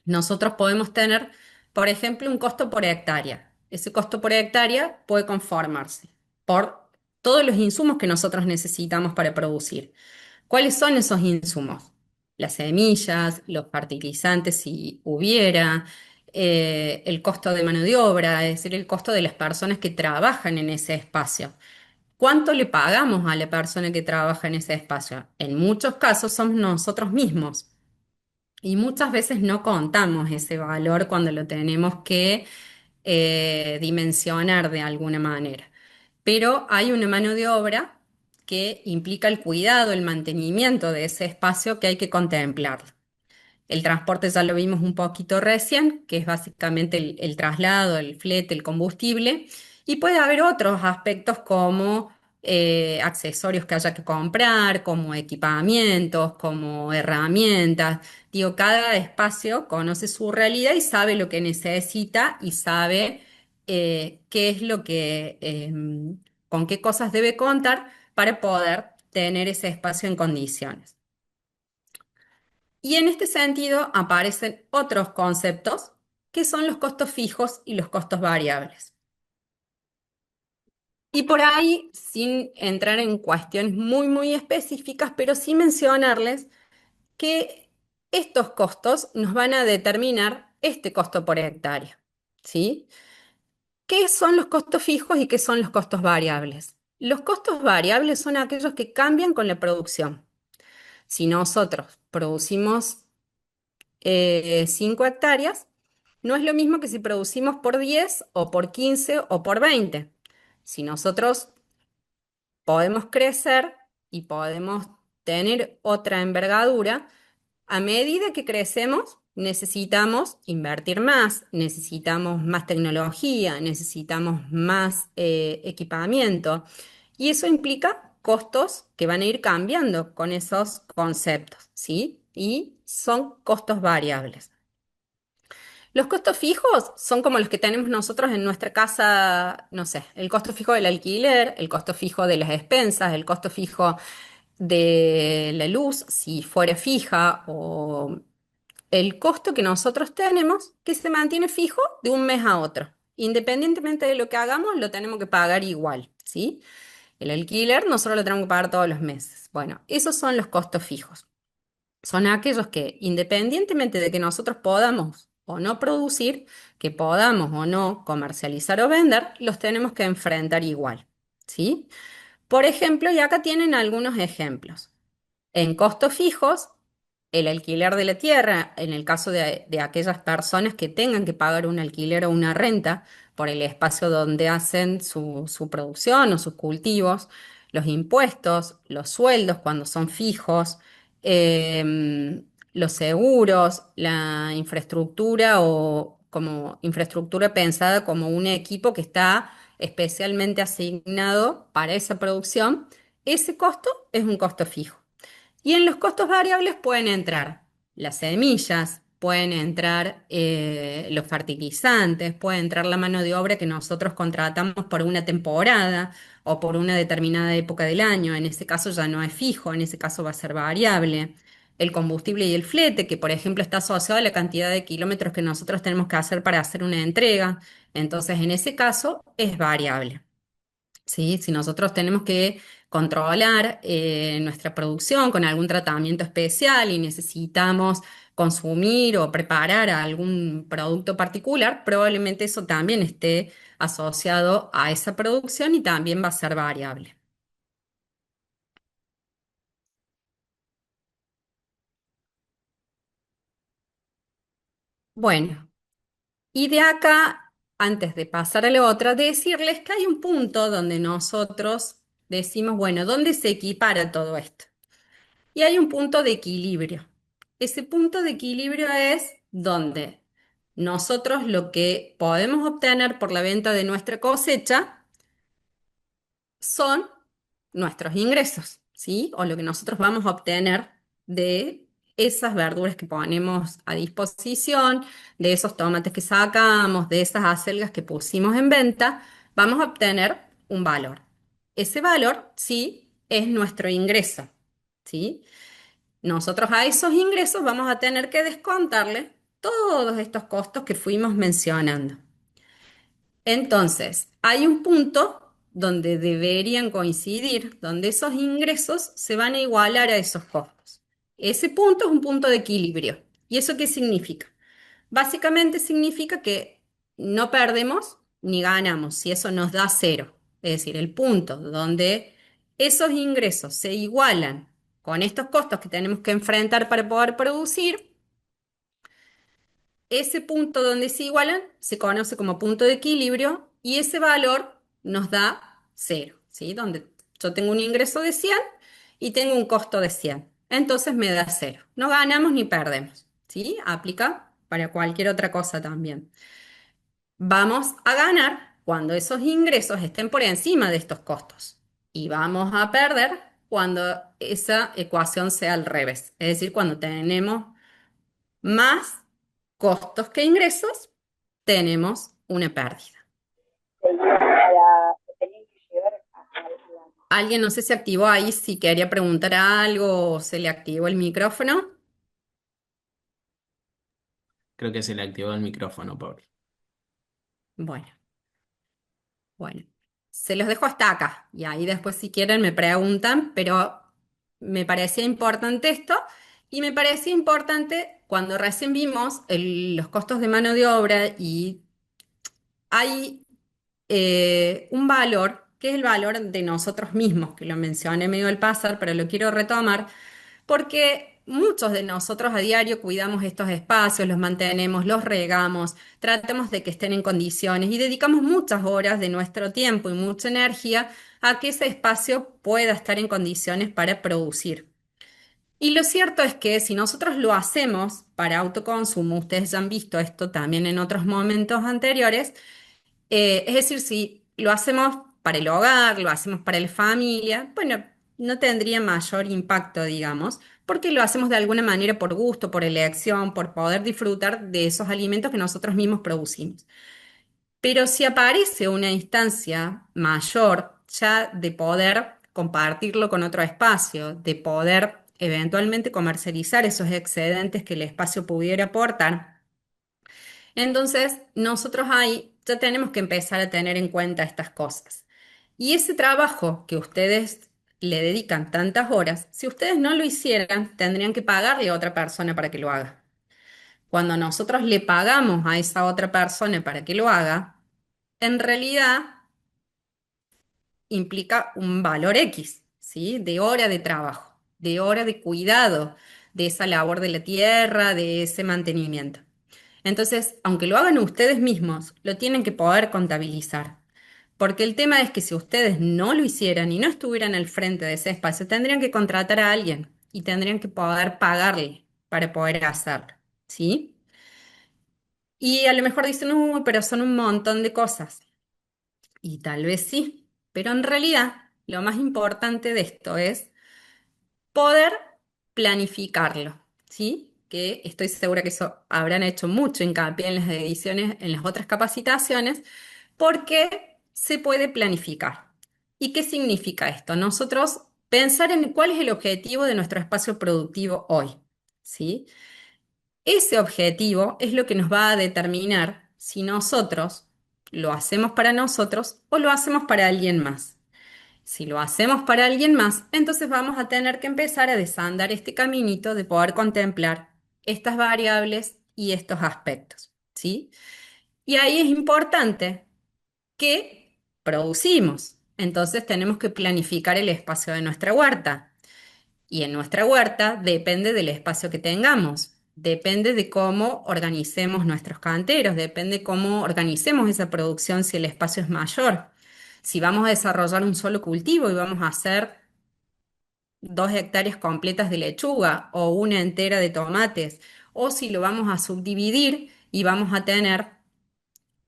nosotros podemos tener, por ejemplo, un costo por hectárea. Ese costo por hectárea puede conformarse por todos los insumos que nosotros necesitamos para producir. ¿Cuáles son esos insumos? Las semillas, los fertilizantes si hubiera, el costo de mano de obra, es decir, el costo de las personas que trabajan en ese espacio. ¿Cuánto le pagamos a la persona que trabaja en ese espacio? En muchos casos somos nosotros mismos. Y muchas veces no contamos ese valor cuando lo tenemos que dimensionar de alguna manera. Pero hay una mano de obra que implica el cuidado, el mantenimiento de ese espacio que hay que contemplar. El transporte ya lo vimos un poquito recién, que es básicamente el traslado, el flete, el combustible, y puede haber otros aspectos como accesorios que haya que comprar, como equipamientos, como herramientas. Digo, cada espacio conoce su realidad y sabe lo que necesita y sabe qué es lo que, con qué cosas debe contar para poder tener ese espacio en condiciones. Y en este sentido aparecen otros conceptos que son los costos fijos y los costos variables. Y por ahí, sin entrar en cuestiones muy específicas, pero sí mencionarles que estos costos nos van a determinar este costo por hectárea, ¿sí? ¿Qué son los costos fijos y qué son los costos variables? Los costos variables son aquellos que cambian con la producción. Si nosotros producimos 5 hectáreas, no es lo mismo que si producimos por 10 o por 15 o por 20. Si nosotros podemos crecer y podemos tener otra envergadura, a medida que crecemos necesitamos invertir más, necesitamos más tecnología, necesitamos más equipamiento y eso implica costos que van a ir cambiando con esos conceptos, ¿sí? Y son costos variables. Los costos fijos son como los que tenemos nosotros en nuestra casa, no sé, el costo fijo del alquiler, el costo fijo de las expensas, el costo fijo de la luz, si fuera fija, o el costo que nosotros tenemos que se mantiene fijo de un mes a otro. Independientemente de lo que hagamos, lo tenemos que pagar igual, ¿sí? El alquiler nosotros lo tenemos que pagar todos los meses. Bueno, esos son los costos fijos. Son aquellos que, independientemente de que nosotros podamos o no producir, que podamos o no comercializar o vender, los tenemos que enfrentar igual, ¿sí? Por ejemplo, y acá tienen algunos ejemplos. En costos fijos, el alquiler de la tierra, en el caso de aquellas personas que tengan que pagar un alquiler o una renta por el espacio donde hacen su producción o sus cultivos, los impuestos, los sueldos cuando son fijos, los seguros, la infraestructura o como infraestructura pensada como un equipo que está especialmente asignado para esa producción, ese costo es un costo fijo. Y en los costos variables pueden entrar las semillas, pueden entrar los fertilizantes, puede entrar la mano de obra que nosotros contratamos por una temporada o por una determinada época del año. En ese caso ya no es fijo, en ese caso va a ser variable. El combustible y el flete, que por ejemplo está asociado a la cantidad de kilómetros que nosotros tenemos que hacer para hacer una entrega. Entonces, en ese caso es variable. ¿Sí? Si nosotros tenemos que controlar nuestra producción con algún tratamiento especial y necesitamos consumir o preparar algún producto particular, probablemente eso también esté asociado a esa producción y también va a ser variable. Bueno, y de acá, antes de pasar a la otra, decirles que hay un punto donde nosotros decimos, bueno, ¿dónde se equipara todo esto? Y hay un punto de equilibrio. Ese punto de equilibrio es donde nosotros lo que podemos obtener por la venta de nuestra cosecha son nuestros ingresos, ¿sí? O lo que nosotros vamos a obtener de esas verduras que ponemos a disposición, de esos tomates que sacamos, de esas acelgas que pusimos en venta, vamos a obtener un valor. Ese valor, sí, es nuestro ingreso, ¿sí? Nosotros a esos ingresos vamos a tener que descontarle todos estos costos que fuimos mencionando. Entonces, hay un punto donde deberían coincidir, donde esos ingresos se van a igualar a esos costos. Ese punto es un punto de equilibrio. ¿Y eso qué significa? Básicamente significa que no perdemos ni ganamos si eso nos da cero. Es decir, el punto donde esos ingresos se igualan con estos costos que tenemos que enfrentar para poder producir, ese punto donde se igualan se conoce como punto de equilibrio y ese valor nos da cero, ¿sí? Donde yo tengo un ingreso de 100 y tengo un costo de 100. Entonces me da cero. No ganamos ni perdemos, ¿sí? Aplica para cualquier otra cosa también. Vamos a ganar cuando esos ingresos estén por encima de estos costos y vamos a perder cuando esa ecuación sea al revés, es decir, cuando tenemos más costos que ingresos, tenemos una pérdida. Alguien no sé si se activó ahí, si quería preguntar algo o se le activó el micrófono. Creo que se le activó el micrófono, pobre. Bueno, bueno, se los dejo hasta acá y ahí después si quieren me preguntan, pero me parecía importante esto y me parecía importante cuando recién vimos los costos de mano de obra y hay un valor que es el valor de nosotros mismos, que lo mencioné medio al pasar, pero lo quiero retomar, porque muchos de nosotros a diario cuidamos estos espacios, los mantenemos, los regamos, tratamos de que estén en condiciones y dedicamos muchas horas de nuestro tiempo y mucha energía a que ese espacio pueda estar en condiciones para producir. Y lo cierto es que si nosotros lo hacemos para autoconsumo, ustedes ya han visto esto también en otros momentos anteriores, es decir, si lo hacemos para el hogar, lo hacemos para la familia, bueno, no tendría mayor impacto, digamos, porque lo hacemos de alguna manera por gusto, por elección, por poder disfrutar de esos alimentos que nosotros mismos producimos. Pero si aparece una instancia mayor ya de poder compartirlo con otro espacio, de poder eventualmente comercializar esos excedentes que el espacio pudiera aportar, entonces, nosotros ahí ya tenemos que empezar a tener en cuenta estas cosas. Y ese trabajo que ustedes le dedican tantas horas, si ustedes no lo hicieran, tendrían que pagarle a otra persona para que lo haga. Cuando nosotros le pagamos a esa otra persona para que lo haga, en realidad implica un valor X, ¿sí? De hora de trabajo, de hora de cuidado de esa labor de la tierra, de ese mantenimiento. Entonces, aunque lo hagan ustedes mismos, lo tienen que poder contabilizar. Porque el tema es que si ustedes no lo hicieran y no estuvieran al frente de ese espacio, tendrían que contratar a alguien y tendrían que poder pagarle para poder hacerlo, ¿sí? Y a lo mejor dicen, uy, pero son un montón de cosas. Y tal vez sí, pero en realidad lo más importante de esto es poder planificarlo, ¿sí? Que estoy segura que eso habrán hecho mucho hincapié en las ediciones, en las otras capacitaciones, porque se puede planificar. ¿Y qué significa esto? Nosotros pensar en cuál es el objetivo de nuestro espacio productivo hoy, ¿sí? Ese objetivo es lo que nos va a determinar si nosotros lo hacemos para nosotros o lo hacemos para alguien más. Si lo hacemos para alguien más, entonces vamos a tener que empezar a desandar este caminito de poder contemplar estas variables y estos aspectos, ¿sí? Y ahí es importante que producimos. Entonces tenemos que planificar el espacio de nuestra huerta. Y en nuestra huerta depende del espacio que tengamos, depende de cómo organicemos nuestros canteros, depende cómo organicemos esa producción si el espacio es mayor. Si vamos a desarrollar un solo cultivo y vamos a hacer 2 hectáreas completas de lechuga o una entera de tomates, o si lo vamos a subdividir y vamos a tener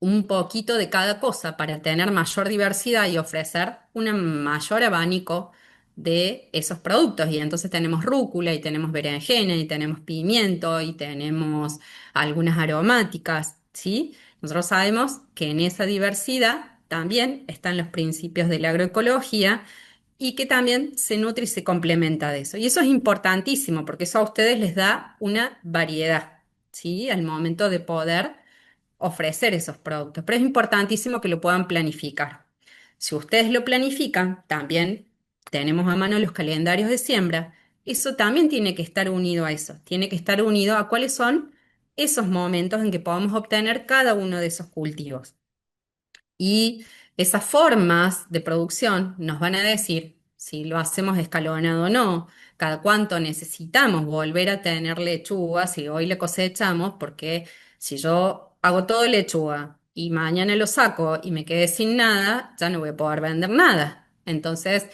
un poquito de cada cosa para tener mayor diversidad y ofrecer un mayor abanico de esos productos. Y entonces tenemos rúcula y tenemos berenjena y tenemos pimiento y tenemos algunas aromáticas, ¿sí? Nosotros sabemos que en esa diversidad también están los principios de la agroecología y que también se nutre y se complementa de eso. Y eso es importantísimo porque eso a ustedes les da una variedad, ¿sí? Al momento de poder ofrecer esos productos, pero es importantísimo que lo puedan planificar. Si ustedes lo planifican, también tenemos a mano los calendarios de siembra, eso también tiene que estar unido a eso, tiene que estar unido a cuáles son esos momentos en que podamos obtener cada uno de esos cultivos. Y esas formas de producción nos van a decir si lo hacemos escalonado o no, cada cuánto necesitamos volver a tener lechuga, si hoy le cosechamos, porque Si yo hago todo lechuga y mañana lo saco y me quedé sin nada, ya no voy a poder vender nada. Entonces,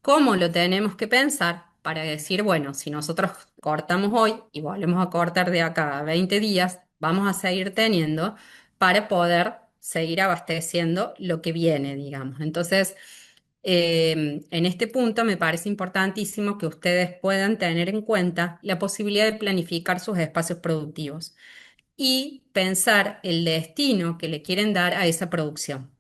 ¿cómo lo tenemos que pensar para decir, bueno, si nosotros cortamos hoy y volvemos a cortar de acá a 20 días, vamos a seguir teniendo para poder seguir abasteciendo lo que viene, digamos? Entonces, en este punto me parece importantísimo que ustedes puedan tener en cuenta la posibilidad de planificar sus espacios productivos y pensar el destino que le quieren dar a esa producción.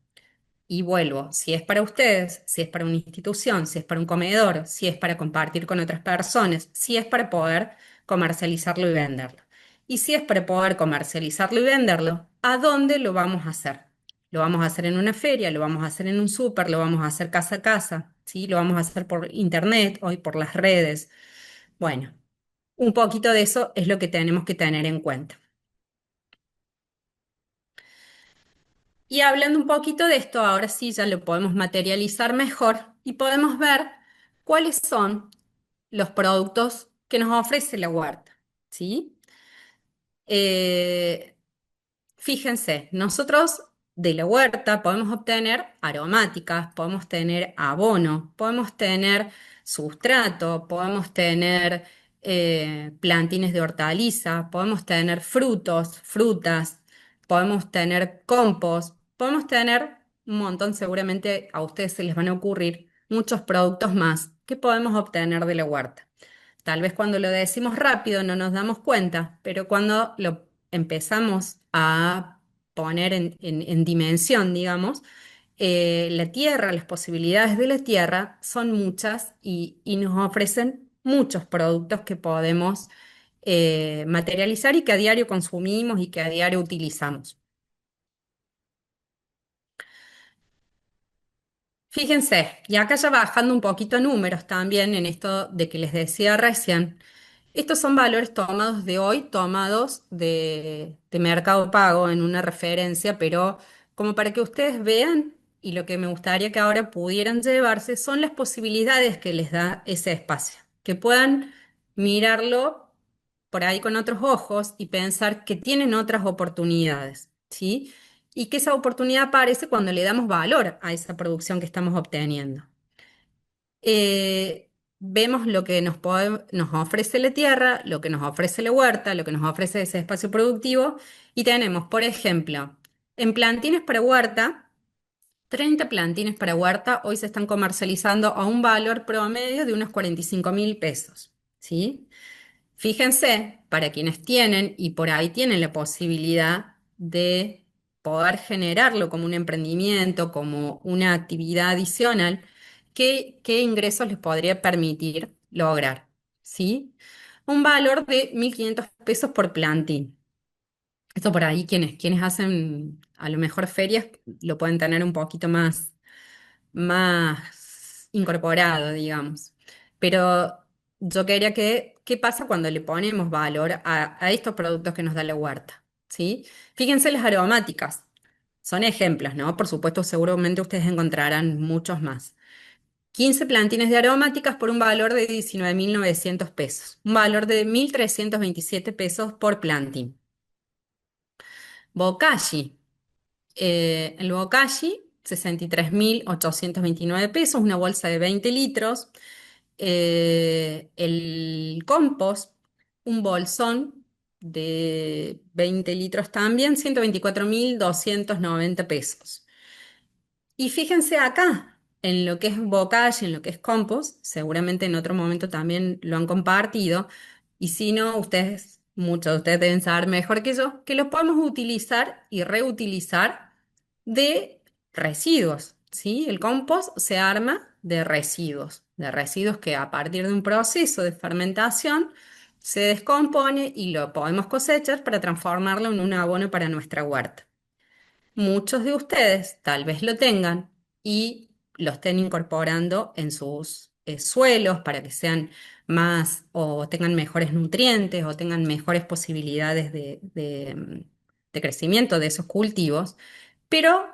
Y vuelvo, si es para ustedes, si es para una institución, si es para un comedor, si es para compartir con otras personas, si es para poder comercializarlo y venderlo. Y si es para poder comercializarlo y venderlo, ¿a dónde lo vamos a hacer? Lo vamos a hacer en una feria, lo vamos a hacer en un súper, lo vamos a hacer casa a casa, ¿sí? Lo vamos a hacer por internet, hoy por las redes. Bueno, un poquito de eso es lo que tenemos que tener en cuenta. Y hablando un poquito de esto, ahora sí ya lo podemos materializar mejor y podemos ver cuáles son los productos que nos ofrece la huerta, ¿sí? Eh, Fíjense, nosotros de la huerta podemos obtener aromáticas, podemos tener abono, podemos tener sustrato, podemos tener plantines de hortaliza, podemos tener frutos, frutas, podemos tener compost, podemos tener un montón, seguramente a ustedes se les van a ocurrir muchos productos más que podemos obtener de la huerta. Tal vez cuando lo decimos rápido no nos damos cuenta, pero cuando lo empezamos a poner en dimensión, digamos, la tierra, las posibilidades de la tierra son muchas y nos ofrecen muchos productos que podemos materializar y que a diario consumimos y que a diario utilizamos. Fíjense, y acá ya bajando un poquito números también en esto de que les decía recién, estos son valores tomados de hoy, tomados de Mercado Pago en una referencia, pero como para que ustedes vean, y lo que me gustaría que ahora pudieran llevarse son las posibilidades que les da ese espacio, que puedan mirarlo por ahí con otros ojos y pensar que tienen otras oportunidades, ¿sí? Y que esa oportunidad aparece cuando le damos valor a esa producción que estamos obteniendo. Vemos lo que nos ofrece la tierra, lo que nos ofrece la huerta, lo que nos ofrece ese espacio productivo y tenemos, por ejemplo, en plantines para huerta, 30 plantines para huerta hoy se están comercializando a un valor promedio de unos 45.000 pesos, ¿sí? Fíjense, para quienes tienen y por ahí tienen la posibilidad de poder generarlo como un emprendimiento, como una actividad adicional, ¿qué ingresos les podría permitir lograr? ¿Sí? Un valor de 1.500 pesos por plantín. Esto por ahí quienes hacen a lo mejor ferias lo pueden tener un poquito más incorporado, digamos. Pero yo quería que, ¿qué pasa cuando le ponemos valor a estos productos que nos da la huerta? ¿Sí? Fíjense las aromáticas. Son ejemplos, ¿no? Por supuesto, seguramente ustedes encontrarán muchos más. 15 plantines de aromáticas por un valor de 19.900 pesos. Un valor de 1.327 pesos por plantín. Bokashi. El Bokashi, 63.829 pesos, una bolsa de 20 litros. El compost, un bolsón de 20 litros también, 124.290 pesos. Y fíjense acá, en lo que es bocage, en lo que es compost, seguramente en otro momento también lo han compartido, y si no, ustedes, muchos de ustedes deben saber mejor que yo, que lo podemos utilizar y reutilizar de residuos, ¿sí? El compost se arma de residuos que a partir de un proceso de fermentación se descompone y lo podemos cosechar para transformarlo en un abono para nuestra huerta. Muchos de ustedes tal vez lo tengan y lo estén incorporando en sus suelos para que sean más o tengan mejores nutrientes o tengan mejores posibilidades de crecimiento de esos cultivos. Pero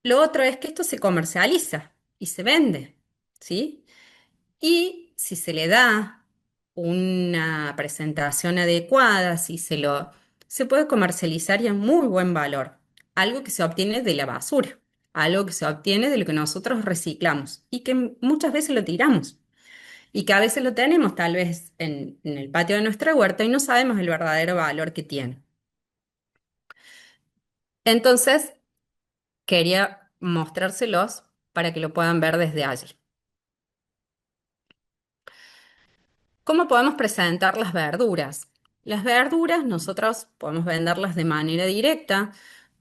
lo otro es que esto se comercializa y se vende, ¿sí? Y si se le da una presentación adecuada, si se lo se puede comercializar y a muy buen valor. Algo que se obtiene de la basura, algo que se obtiene de lo que nosotros reciclamos y que muchas veces lo tiramos y que a veces lo tenemos tal vez en el patio de nuestra huerta y no sabemos el verdadero valor que tiene. Entonces, quería mostrárselos para que lo puedan ver desde allí. ¿Cómo podemos presentar las verduras? Las verduras nosotros podemos venderlas de manera directa,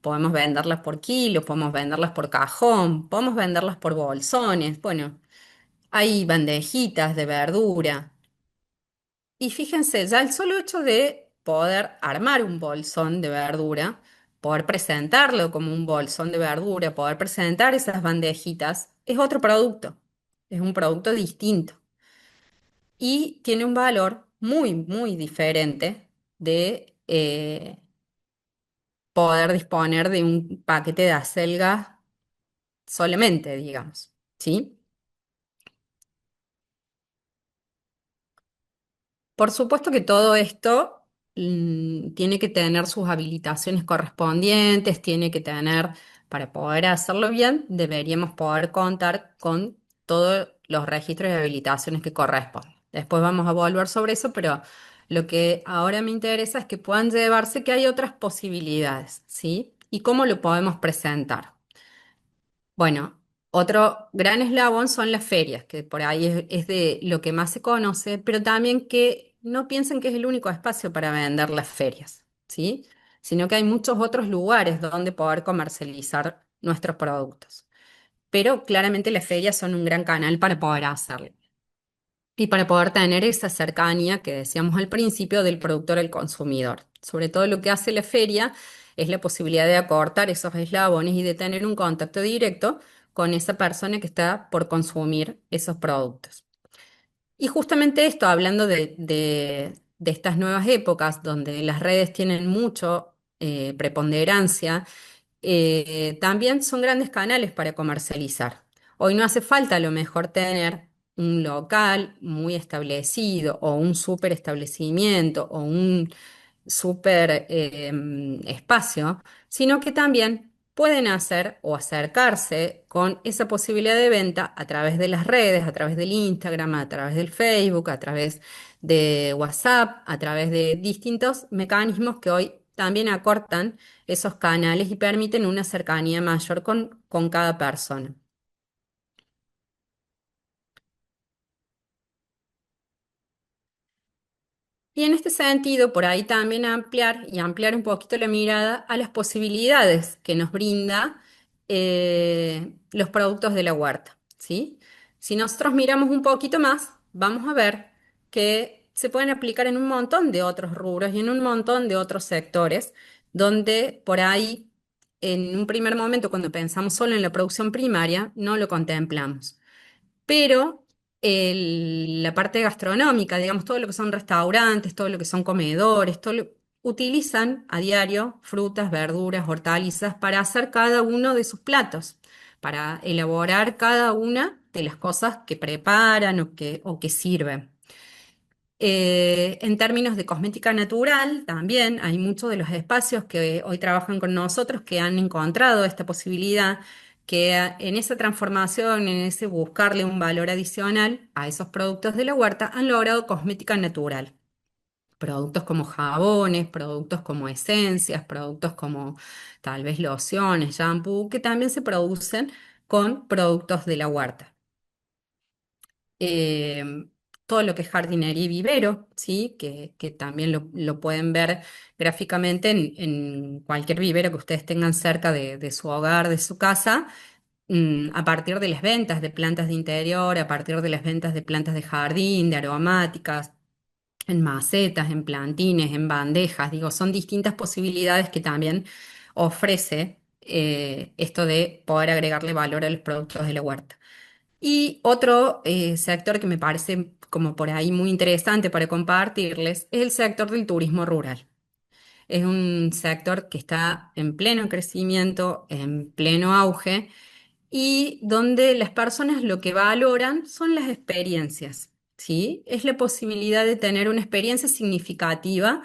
podemos venderlas por kilo, podemos venderlas por cajón, podemos venderlas por bolsones. Bueno, hay bandejitas de verdura. Y fíjense, ya el solo hecho de poder armar un bolsón de verdura, poder presentarlo como un bolsón de verdura, poder presentar esas bandejitas, es otro producto, es un producto distinto y tiene un valor muy, muy diferente de poder disponer de un paquete de acelgas solamente, digamos, ¿sí? Por supuesto que todo esto tiene que tener sus habilitaciones correspondientes, tiene que tener, para poder hacerlo bien, deberíamos poder contar con todos los registros y habilitaciones que corresponden. Después vamos a volver sobre eso, pero lo que ahora me interesa es que puedan llevarse que hay otras posibilidades, ¿sí? ¿Y cómo lo podemos presentar? Bueno, otro gran eslabón son las ferias, que por ahí es de lo que más se conoce, pero también que no piensen que es el único espacio para vender las ferias, ¿sí? Sino que hay muchos otros lugares donde poder comercializar nuestros productos. Pero claramente las ferias son un gran canal para poder hacerlo y para poder tener esa cercanía que decíamos al principio del productor al consumidor. Sobre todo lo que hace la feria es la posibilidad de acortar esos eslabones y de tener un contacto directo con esa persona que está por consumir esos productos. Y justamente esto, hablando de estas nuevas épocas donde las redes tienen mucho preponderancia, también son grandes canales para comercializar. Hoy no hace falta a lo mejor tener un local muy establecido o un súper establecimiento o un súper espacio, sino que también pueden hacer o acercarse con esa posibilidad de venta a través de las redes, a través del Instagram, a través del Facebook, a través de WhatsApp, a través de distintos mecanismos que hoy también acortan esos canales y permiten una cercanía mayor con cada persona. Y en este sentido, por ahí también ampliar un poquito la mirada a las posibilidades que nos brinda los productos de la huerta, ¿sí? Si nosotros miramos un poquito más, vamos a ver que se pueden aplicar en un montón de otros rubros y en un montón de otros sectores, donde por ahí, en un primer momento, cuando pensamos solo en la producción primaria, no lo contemplamos, pero la parte gastronómica, digamos, todo lo que son restaurantes, todo lo que son comedores, utilizan a diario frutas, verduras, hortalizas para hacer cada uno de sus platos, para elaborar cada una de las cosas que preparan o que sirven. En términos de cosmética natural, también hay muchos de los espacios que hoy trabajan con nosotros que han encontrado esta posibilidad, que en esa transformación, en ese buscarle un valor adicional a esos productos de la huerta, han logrado cosmética natural. Productos como jabones, productos como esencias, productos como tal vez lociones, shampoo, que también se producen con productos de la huerta. eh, Todo lo que es jardinería y vivero, ¿sí? Que también lo pueden ver gráficamente en cualquier vivero que ustedes tengan cerca de su hogar, de su casa, a partir de las ventas de plantas de interior, a partir de las ventas de plantas de jardín, de aromáticas, en macetas, en plantines, en bandejas, digo, son distintas posibilidades que también ofrece esto de poder agregarle valor a los productos de la huerta. Y otro sector que me parece como por ahí muy interesante para compartirles es el sector del turismo rural. Es un sector que está en pleno crecimiento, en pleno auge y donde las personas lo que valoran son las experiencias, ¿sí? Es la posibilidad de tener una experiencia significativa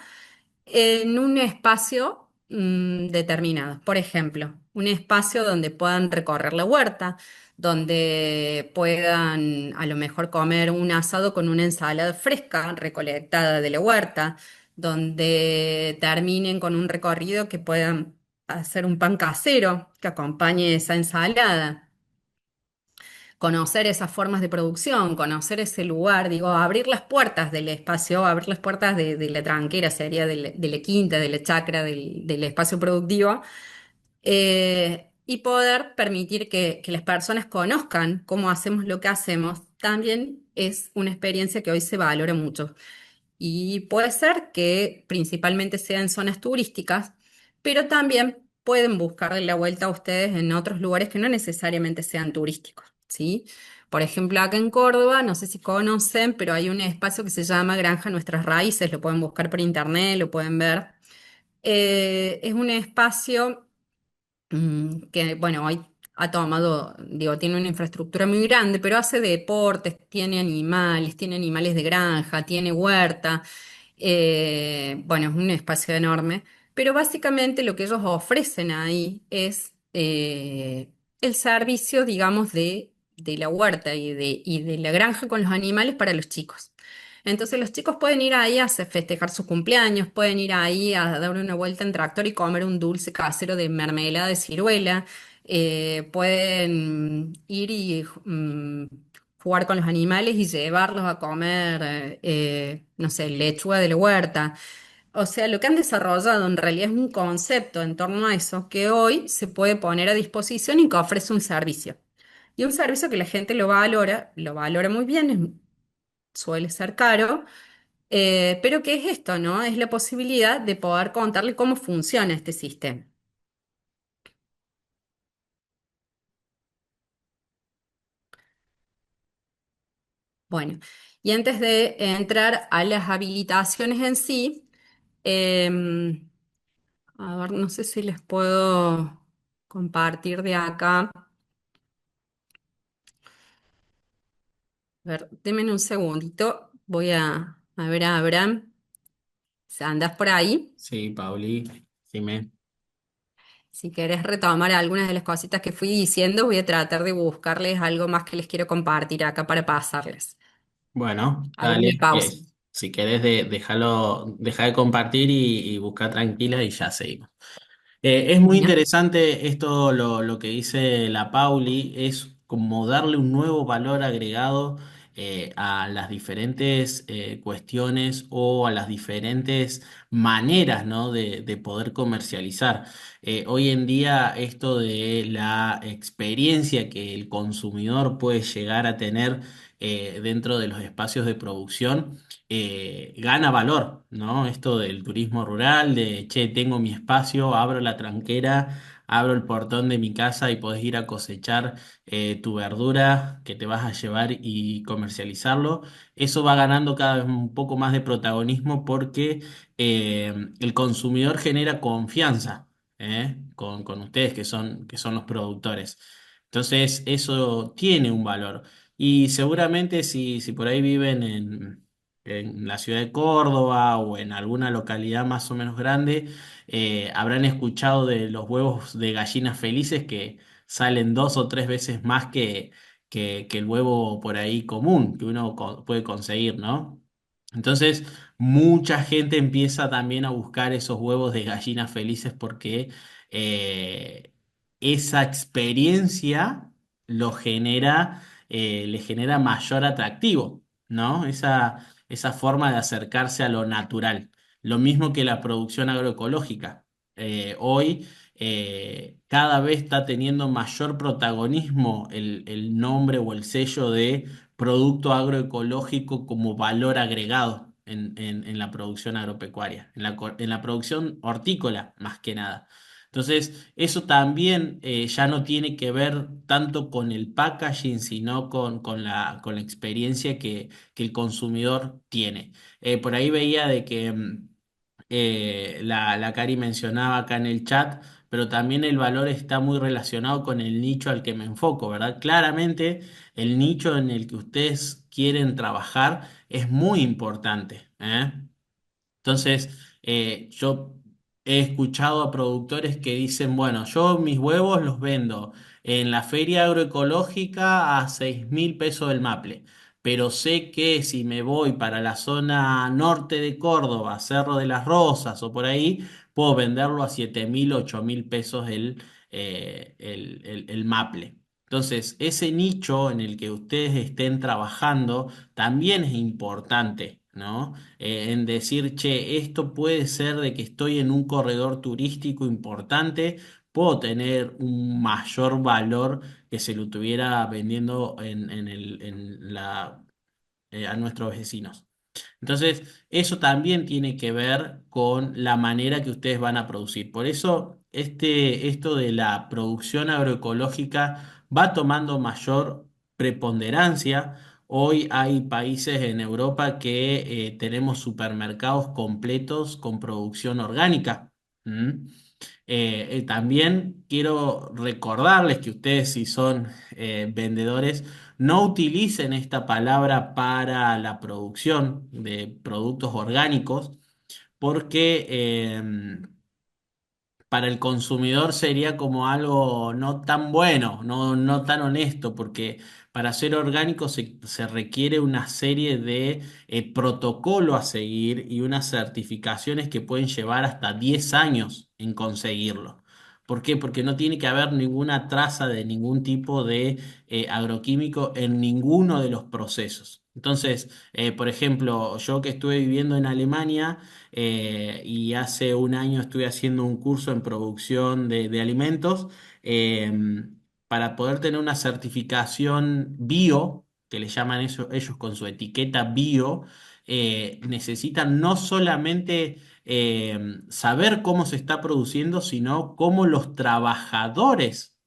en un espacio determinado. Por ejemplo, un espacio donde puedan recorrer la huerta, donde puedan a lo mejor comer un asado con una ensalada fresca recolectada de la huerta, donde terminen con un recorrido que puedan hacer un pan casero que acompañe esa ensalada, conocer esas formas de producción, conocer ese lugar, digo, abrir las puertas del espacio, abrir las puertas de la tranquera, sería de la quinta, de la chacra, del espacio productivo, y poder permitir que las personas conozcan cómo hacemos lo que hacemos, también es una experiencia que hoy se valora mucho. Y puede ser que principalmente sea en zonas turísticas, pero también pueden buscarle la vuelta a ustedes en otros lugares que no necesariamente sean turísticos, ¿sí? Por ejemplo, acá en Córdoba, no sé si conocen, pero hay un espacio que se llama Granja Nuestras Raíces, lo pueden buscar por internet, lo pueden ver. Es un espacio que bueno, hoy ha tomado, digo, tiene una infraestructura muy grande, pero hace deportes, tiene animales de granja, tiene huerta, bueno, es un espacio enorme, pero básicamente lo que ellos ofrecen ahí es el servicio, digamos, de la huerta y de la granja con los animales para los chicos. Entonces los chicos pueden ir ahí a festejar sus cumpleaños, pueden ir ahí a dar una vuelta en tractor y comer un dulce casero de mermelada de ciruela, pueden ir y jugar con los animales y llevarlos a comer, no sé, lechuga de la huerta. O sea, lo que han desarrollado en realidad es un concepto en torno a eso que hoy se puede poner a disposición y que ofrece un servicio. Y un servicio que la gente lo valora muy bien, suele ser caro, pero ¿qué es esto, no? Es la posibilidad de poder contarle cómo funciona este sistema. Bueno, y antes de entrar a las habilitaciones en sí, em, a ver, no sé si les puedo compartir de acá. A ver, denme un segundito. Voy a ver a Abraham. Si andas por ahí, Sí, Pauli, dime. si querés retomar algunas de las cositas que fui diciendo, voy a tratar de buscarles algo más que les quiero compartir acá para pasarles. Bueno, Algunas dale, pausas. si querés deja de compartir y busca tranquila y ya seguimos. Es muy Bueno, interesante esto, lo que dice la Pauli, es como darle un nuevo valor agregado a las diferentes cuestiones o a las diferentes maneras, ¿no? de poder comercializar. Hoy en día esto de la experiencia que el consumidor puede llegar a tener dentro de los espacios de producción gana valor, ¿no? Esto del turismo rural, de, che, tengo mi espacio, abro la tranquera, abro el portón de mi casa y podés ir a cosechar tu verdura que te vas a llevar y comercializarlo. Eso va ganando cada vez un poco más de protagonismo porque el consumidor genera confianza, con ustedes que son los productores. Entonces, eso tiene un valor. Y seguramente si por ahí viven en la ciudad de Córdoba o en alguna localidad más o menos grande, habrán escuchado de los huevos de gallinas felices que salen dos o tres veces más que el huevo por ahí común que uno puede conseguir, ¿no? Entonces, mucha gente empieza también a buscar esos huevos de gallinas felices porque eh, esa experiencia lo genera, le genera mayor atractivo, ¿no? Esa forma de acercarse a lo natural. Lo mismo que la producción agroecológica. Hoy cada vez está teniendo mayor protagonismo el nombre o el sello de producto agroecológico como valor agregado en la producción agropecuaria, en la producción hortícola más que nada. Entonces, eso también ya no tiene que ver tanto con el packaging, sino con la experiencia que el consumidor tiene. Por ahí veía de que la Cari mencionaba acá en el chat, pero también el valor está muy relacionado con el nicho al que me enfoco, ¿verdad? Claramente, el nicho en el que ustedes quieren trabajar es muy importante, ¿eh? Entonces, Yo he escuchado a productores que dicen, bueno, yo mis huevos los vendo en la feria agroecológica a 6.000 pesos el maple, pero sé que si me voy para la zona norte de Córdoba, Cerro de las Rosas o por ahí, puedo venderlo a 7.000, 8.000 pesos el maple. Entonces, ese nicho en el que ustedes estén trabajando también es importante, ¿no? En decir, che, esto puede ser de que estoy en un corredor turístico importante, puedo tener un mayor valor que se lo tuviera vendiendo a nuestros vecinos. Entonces, eso también tiene que ver con la manera que ustedes van a producir. Por eso, esto de la producción agroecológica va tomando mayor preponderancia. Hoy hay países en Europa que tenemos supermercados completos con producción orgánica. ¿Mm? También quiero recordarles que ustedes, si son vendedores, no utilicen esta palabra para la producción de productos orgánicos porque para el consumidor sería como algo no tan bueno, no tan honesto, porque para ser orgánico se requiere una serie de protocolos a seguir y unas certificaciones que pueden llevar hasta 10 años en conseguirlo. ¿Por qué? Porque no tiene que haber ninguna traza de ningún tipo de agroquímico en ninguno de los procesos. Entonces, por ejemplo, yo que estuve viviendo en Alemania, y hace un año estuve haciendo un curso en producción de alimentos, eh, para poder tener una certificación bio, que le llaman eso, ellos con su etiqueta bio. Necesitan no solamente saber cómo se está produciendo, sino cómo los trabajadores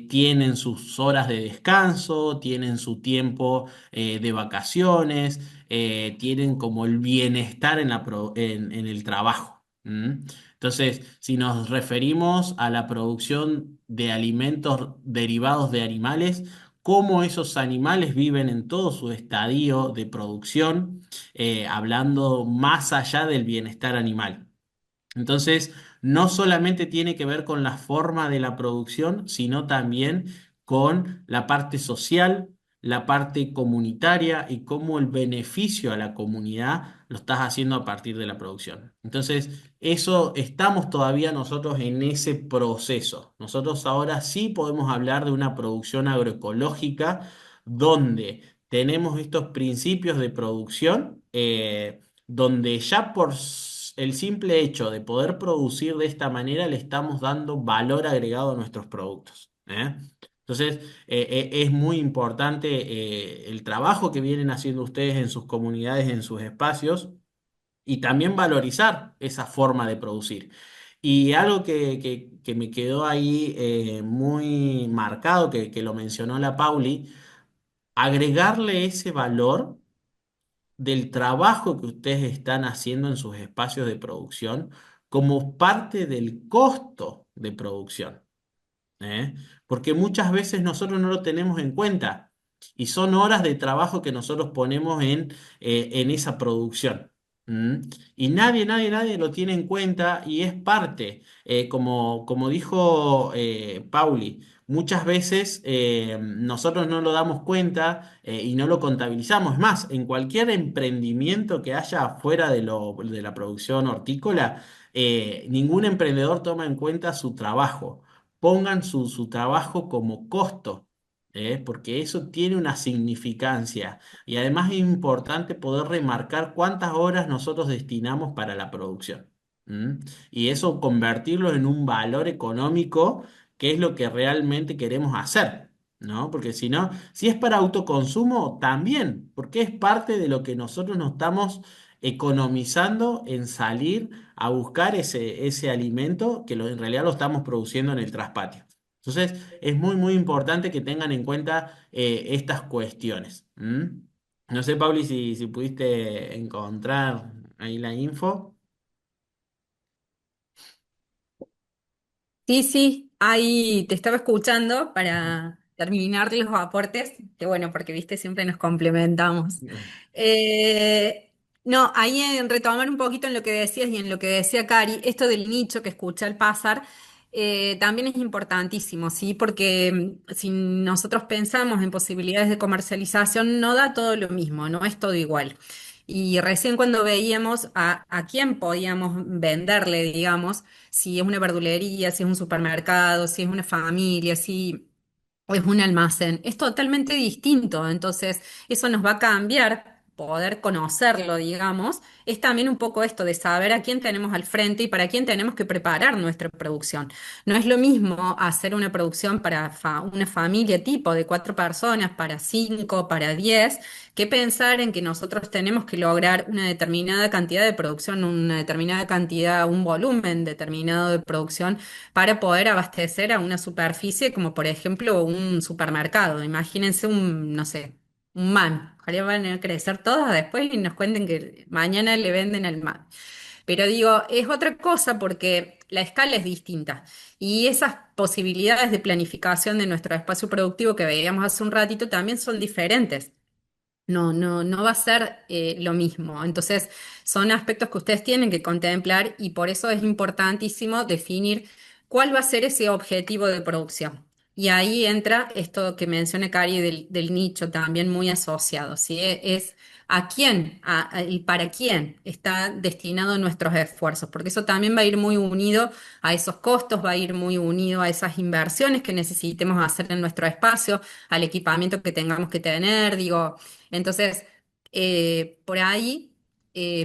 tienen sus horas de descanso, tienen su tiempo de vacaciones, tienen como el bienestar en el trabajo. ¿Mm? Entonces, si nos referimos a la producción de alimentos derivados de animales, cómo esos animales viven en todo su estadio de producción, hablando más allá del bienestar animal. Entonces, no solamente tiene que ver con la forma de la producción, sino también con la parte social, la parte comunitaria y cómo el beneficio a la comunidad lo estás haciendo a partir de la producción. Entonces, eso estamos todavía nosotros en ese proceso. Nosotros ahora sí podemos hablar de una producción agroecológica donde tenemos estos principios de producción. Donde ya el simple hecho de poder producir de esta manera le estamos dando valor agregado a nuestros productos. ¿Eh? Entonces, es muy importante el trabajo que vienen haciendo ustedes en sus comunidades, en sus espacios, y también valorizar esa forma de producir. Y algo que me quedó ahí muy marcado, que lo mencionó la Pauli, agregarle ese valor del trabajo que ustedes están haciendo en sus espacios de producción como parte del costo de producción. ¿Eh? Porque muchas veces nosotros no lo tenemos en cuenta y son horas de trabajo que nosotros ponemos en esa producción. ¿Mm? Y nadie lo tiene en cuenta y es parte, como dijo Pauli, muchas veces nosotros no lo damos cuenta y no lo contabilizamos. Es más, en cualquier emprendimiento que haya fuera de la producción hortícola, ningún emprendedor toma en cuenta su trabajo. Pongan su trabajo como costo, porque eso tiene una significancia y además es importante poder remarcar cuántas horas nosotros destinamos para la producción. ¿Mm? Y eso convertirlo en un valor económico, que es lo que realmente queremos hacer, ¿no? Porque si no, si es para autoconsumo, también, porque es parte de lo que nosotros nos estamos economizando en salir a buscar ese alimento que en realidad lo estamos produciendo en el traspatio. Entonces, es muy importante que tengan en cuenta estas cuestiones. ¿Mm? No sé, Pauli, si pudiste encontrar ahí la info. Sí, sí, ahí te estaba escuchando para terminar los aportes, que bueno, porque viste, siempre nos complementamos. Eh, No, ahí en retomar un poquito en lo que decías y en lo que decía Cari, esto del nicho que escuché al pasar, también es importantísimo, ¿sí? Porque si nosotros pensamos en posibilidades de comercialización, no da todo lo mismo, no es todo igual. Y recién cuando veíamos a quién podíamos venderle, digamos, si es una verdulería, si es un supermercado, si es una familia, si o es un almacén, es totalmente distinto. Entonces, eso nos va a cambiar, poder conocerlo, digamos, es también un poco esto de saber a quién tenemos al frente y para quién tenemos que preparar nuestra producción. No es lo mismo hacer una producción para una familia tipo de 4 personas, para 5, para 10, que pensar en que nosotros tenemos que lograr una determinada cantidad de producción, una determinada cantidad, un volumen determinado de producción para poder abastecer a una superficie como por ejemplo un supermercado. Imagínense un, no sé, un MAN. Ojalá van a crecer todas después y nos cuenten que mañana le venden al MAN. Pero digo, es otra cosa porque la escala es distinta y esas posibilidades de planificación de nuestro espacio productivo que veíamos hace un ratito también son diferentes. No va a ser lo mismo. Entonces, son aspectos que ustedes tienen que contemplar y por eso es importantísimo definir cuál va a ser ese objetivo de producción. Y ahí entra esto que menciona Cari del nicho también muy asociado, ¿sí? Es a quién y para quién está destinado nuestros esfuerzos, porque eso también va a ir muy unido a esos costos, va a ir muy unido a esas inversiones que necesitemos hacer en nuestro espacio, al equipamiento que tengamos que tener, digo. Entonces, por ahí,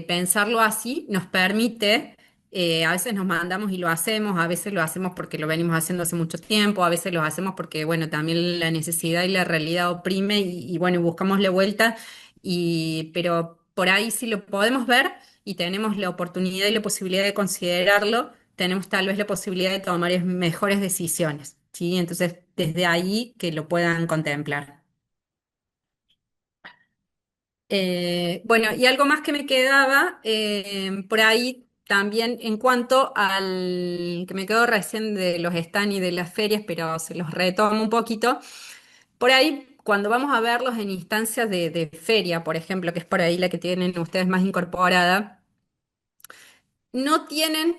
pensarlo así nos permite, a veces nos mandamos y lo hacemos, a veces lo hacemos porque lo venimos haciendo hace mucho tiempo, a veces lo hacemos porque, bueno, también la necesidad y la realidad oprime bueno, buscamos la vuelta, pero por ahí si lo podemos ver y tenemos la oportunidad y la posibilidad de considerarlo, tenemos tal vez la posibilidad de tomar mejores decisiones, ¿sí? Entonces, desde ahí que lo puedan contemplar. Bueno, y algo más que me quedaba por ahí también en cuanto al que me quedó recién de los stands y de las ferias, pero se los retomo un poquito. Por ahí, cuando vamos a verlos en instancias de feria, por ejemplo, que es por ahí la que tienen ustedes más incorporada, no tienen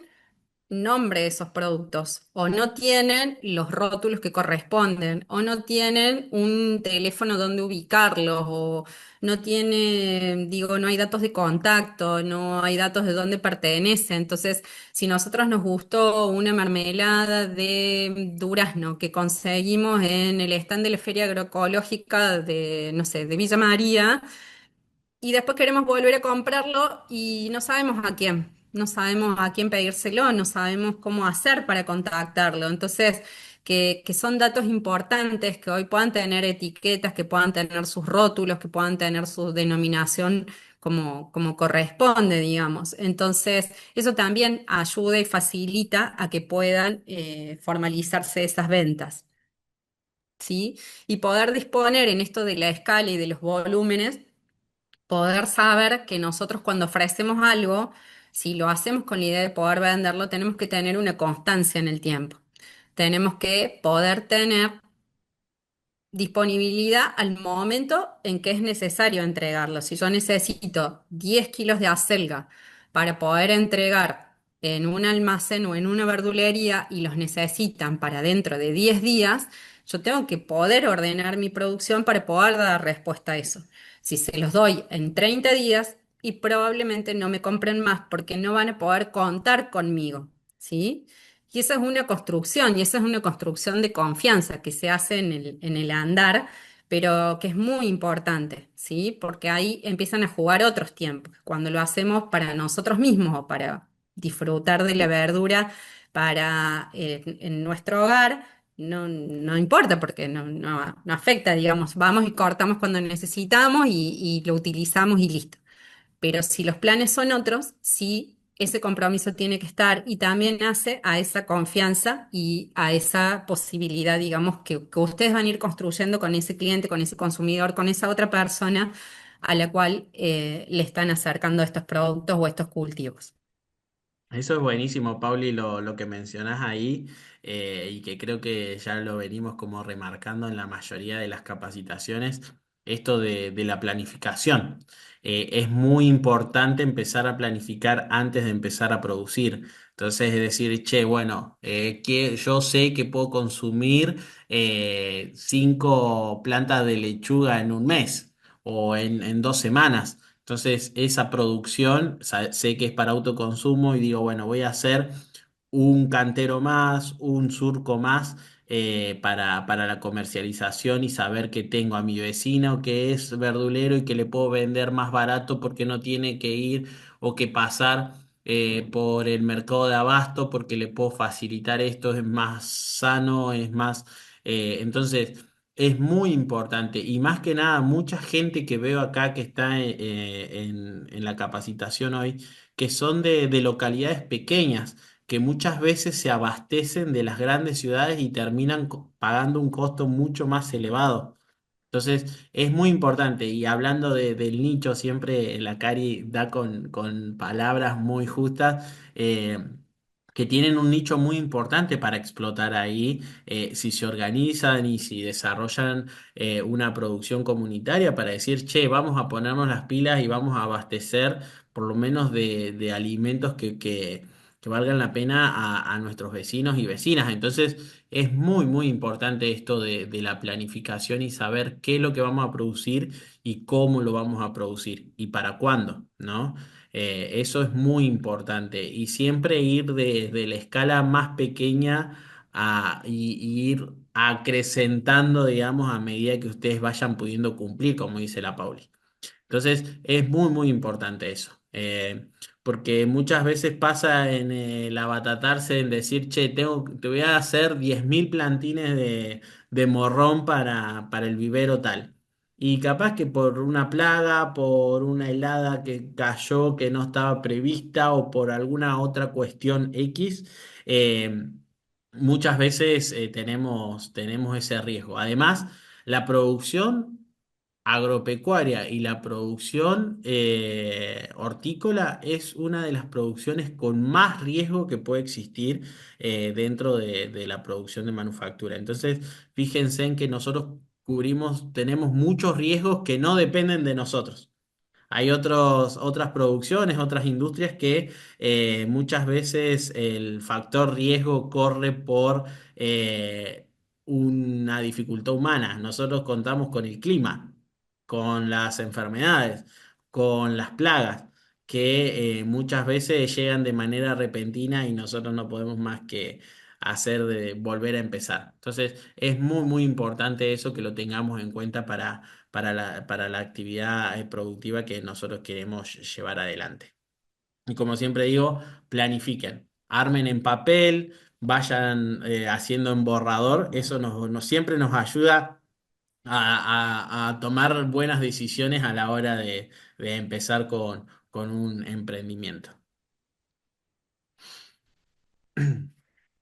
nombre de esos productos, o no tienen los rótulos que corresponden, o no tienen un teléfono donde ubicarlos, o no tiene, digo, no hay datos de contacto, no hay datos de dónde pertenece. Entonces, si nosotros nos gustó una mermelada de durazno que conseguimos en el stand de la Feria Agroecológica de, no sé, de Villa María, y después queremos volver a comprarlo y no sabemos a quién, no sabemos a quién pedírselo, no sabemos cómo hacer para contactarlo. Entonces, que son datos importantes, que hoy puedan tener etiquetas, que puedan tener sus rótulos, que puedan tener su denominación como corresponde, digamos. Entonces, eso también ayuda y facilita a que puedan formalizarse esas ventas. ¿Sí? Y poder disponer en esto de la escala y de los volúmenes, poder saber que nosotros cuando ofrecemos algo, si lo hacemos con la idea de poder venderlo, tenemos que tener una constancia en el tiempo. Tenemos que poder tener disponibilidad al momento en que es necesario entregarlo. Si yo necesito 10 kilos de acelga para poder entregar en un almacén o en una verdulería y los necesitan para dentro de 10 días, yo tengo que poder ordenar mi producción para poder dar respuesta a eso. Si se los doy en 30 días y probablemente no me compren más porque no van a poder contar conmigo, ¿sí? Y esa es una construcción, y esa es una construcción de confianza que se hace en el andar, pero que es muy importante, ¿sí? Porque ahí empiezan a jugar otros tiempos. Cuando lo hacemos para nosotros mismos o para disfrutar de la verdura para en nuestro hogar, no importa porque no afecta, digamos, vamos y cortamos cuando necesitamos y lo utilizamos y listo. Pero si los planes son otros, sí, ese compromiso tiene que estar y también hace a esa confianza y a esa posibilidad, digamos, que ustedes van a ir construyendo con ese cliente, con ese consumidor, con esa otra persona a la cual le están acercando estos productos o estos cultivos. Eso es buenísimo, Pauli, lo que mencionás ahí, y que creo que ya lo venimos como remarcando en la mayoría de las capacitaciones. esto de la planificación. Es muy importante empezar a planificar antes de empezar a producir. Entonces, es decir, che, bueno, que yo sé que puedo consumir 5 plantas de lechuga en un mes o en 2 semanas. Entonces, esa producción sé que es para autoconsumo y digo, bueno, voy a hacer un cantero más, un surco más para la comercialización y saber que tengo a mi vecino que es verdulero y que le puedo vender más barato porque no tiene que ir o que pasar por el mercado de abasto porque le puedo facilitar esto, es más sano, es más... entonces, es muy importante y más que nada, mucha gente que veo acá que está en la capacitación hoy, que son de localidades pequeñas que muchas veces se abastecen de las grandes ciudades y terminan pagando un costo mucho más elevado. Entonces, es muy importante. Y hablando del nicho, siempre la Cari da con palabras muy justas, que tienen un nicho muy importante para explotar ahí, si se organizan y si desarrollan una producción comunitaria para decir, che, vamos a ponernos las pilas y vamos a abastecer por lo menos de alimentos que valgan la pena a nuestros vecinos y vecinas. Entonces, es muy, muy importante esto de la planificación y saber qué es lo que vamos a producir y cómo lo vamos a producir y para cuándo, ¿no? Eso es muy importante y siempre ir de la escala más pequeña y ir acrecentando, digamos, a medida que ustedes vayan pudiendo cumplir, como dice la Pauli. Entonces es muy, muy importante eso. Porque muchas veces pasa en el abatatarse, en decir, che, te voy a hacer 10.000 plantines de morrón para el vivero tal. Y capaz que por una plaga, por una helada que cayó que no estaba prevista o por alguna otra cuestión X, eh, muchas veces tenemos ese riesgo. Además, la producción agropecuaria y la producción hortícola es una de las producciones con más riesgo que puede existir dentro de la producción de manufactura. Entonces, fíjense en que nosotros tenemos muchos riesgos que no dependen de nosotros. Hay otras producciones, otras industrias que muchas veces el factor riesgo corre por una dificultad humana. Nosotros contamos con el clima, con las enfermedades, con las plagas, que muchas veces llegan de manera repentina y nosotros no podemos más que hacer de volver a empezar. Entonces, es muy, muy importante eso que lo tengamos en cuenta para la actividad productiva que nosotros queremos llevar adelante. Y como siempre digo, planifiquen, armen en papel, vayan haciendo en borrador, eso siempre nos ayuda a tomar buenas decisiones a la hora de empezar con un emprendimiento.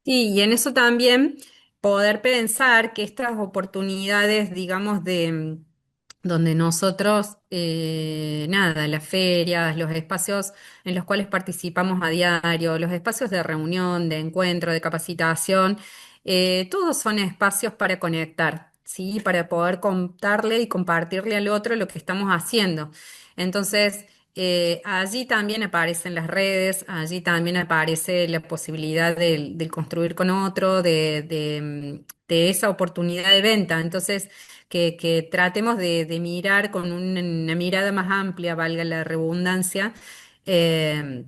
Sí, y en eso también poder pensar que estas oportunidades, digamos, donde nosotros, nada, las ferias, los espacios en los cuales participamos a diario, los espacios de reunión, de encuentro, de capacitación, todos son espacios para conectar, ¿sí? Para poder contarle y compartirle al otro lo que estamos haciendo. Entonces, allí también aparecen las redes, allí también aparece la posibilidad del construir con otro, de esa oportunidad de venta. Entonces, que tratemos de mirar con una mirada más amplia, valga la redundancia, eh,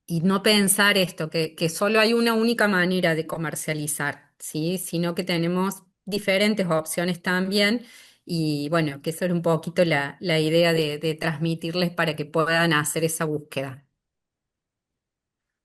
y no pensar esto, que solo hay una única manera de comercializar, ¿sí? Sino que tenemos diferentes opciones también. Y bueno, que eso era un poquito la idea de transmitirles para que puedan hacer esa búsqueda.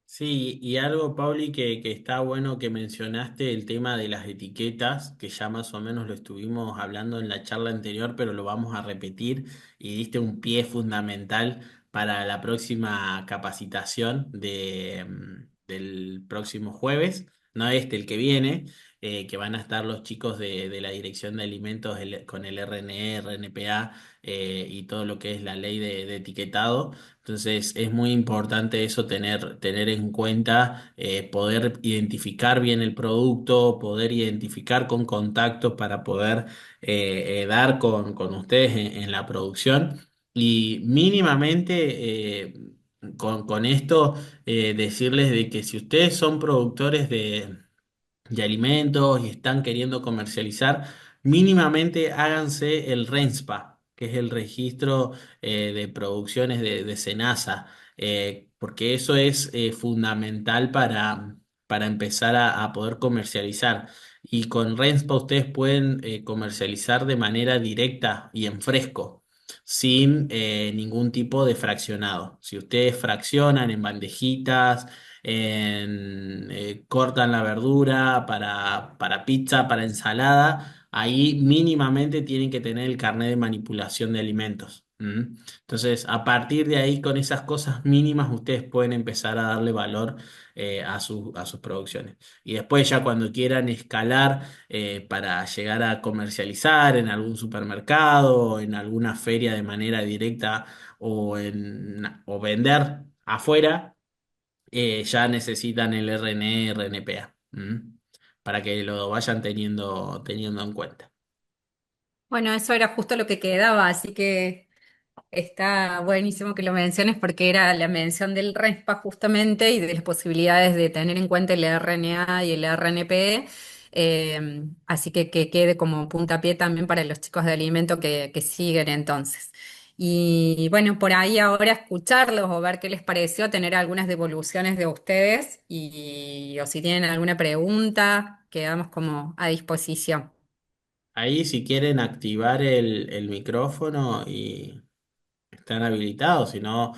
Sí, y algo, Pauli, que está bueno que mencionaste el tema de las etiquetas, que ya más o menos lo estuvimos hablando en la charla anterior, pero lo vamos a repetir y diste un pie fundamental para la próxima capacitación del próximo jueves. no este, el que viene, que van a estar los chicos de la Dirección de Alimentos con el RNE, RNPA y todo lo que es la ley de etiquetado. Entonces es muy importante eso, tener en cuenta, poder identificar bien el producto, poder identificar con contactos para poder dar con ustedes en la producción. Y mínimamente con esto decirles de que si ustedes son productores de alimentos y están queriendo comercializar, mínimamente háganse el RENSPA, que es el registro de producciones de SENASA, porque eso es fundamental para empezar a poder comercializar. Y con RENSPA ustedes pueden comercializar de manera directa y en fresco, sin ningún tipo de fraccionado. Si ustedes fraccionan en bandejitas, cortan la verdura para pizza, para ensalada, ahí mínimamente tienen que tener el carnet de manipulación de alimentos. ¿Mm? Entonces, a partir de ahí, con esas cosas mínimas, ustedes pueden empezar a darle valor a sus producciones. Y después ya cuando quieran escalar para llegar a comercializar en algún supermercado, en alguna feria de manera directa o vender afuera, ya necesitan el RNE, RNPA, para que lo vayan teniendo en cuenta. Bueno, eso era justo lo que quedaba, así que está buenísimo que lo menciones porque era la mención del RESPA justamente y de las posibilidades de tener en cuenta el RNA y el RNP. Así que quede como puntapié también para los chicos de alimento que siguen entonces. Y bueno, por ahí ahora escucharlos o ver qué les pareció, tener algunas devoluciones de ustedes o si tienen alguna pregunta, quedamos como a disposición. Ahí si quieren activar el micrófono y están habilitados, si no,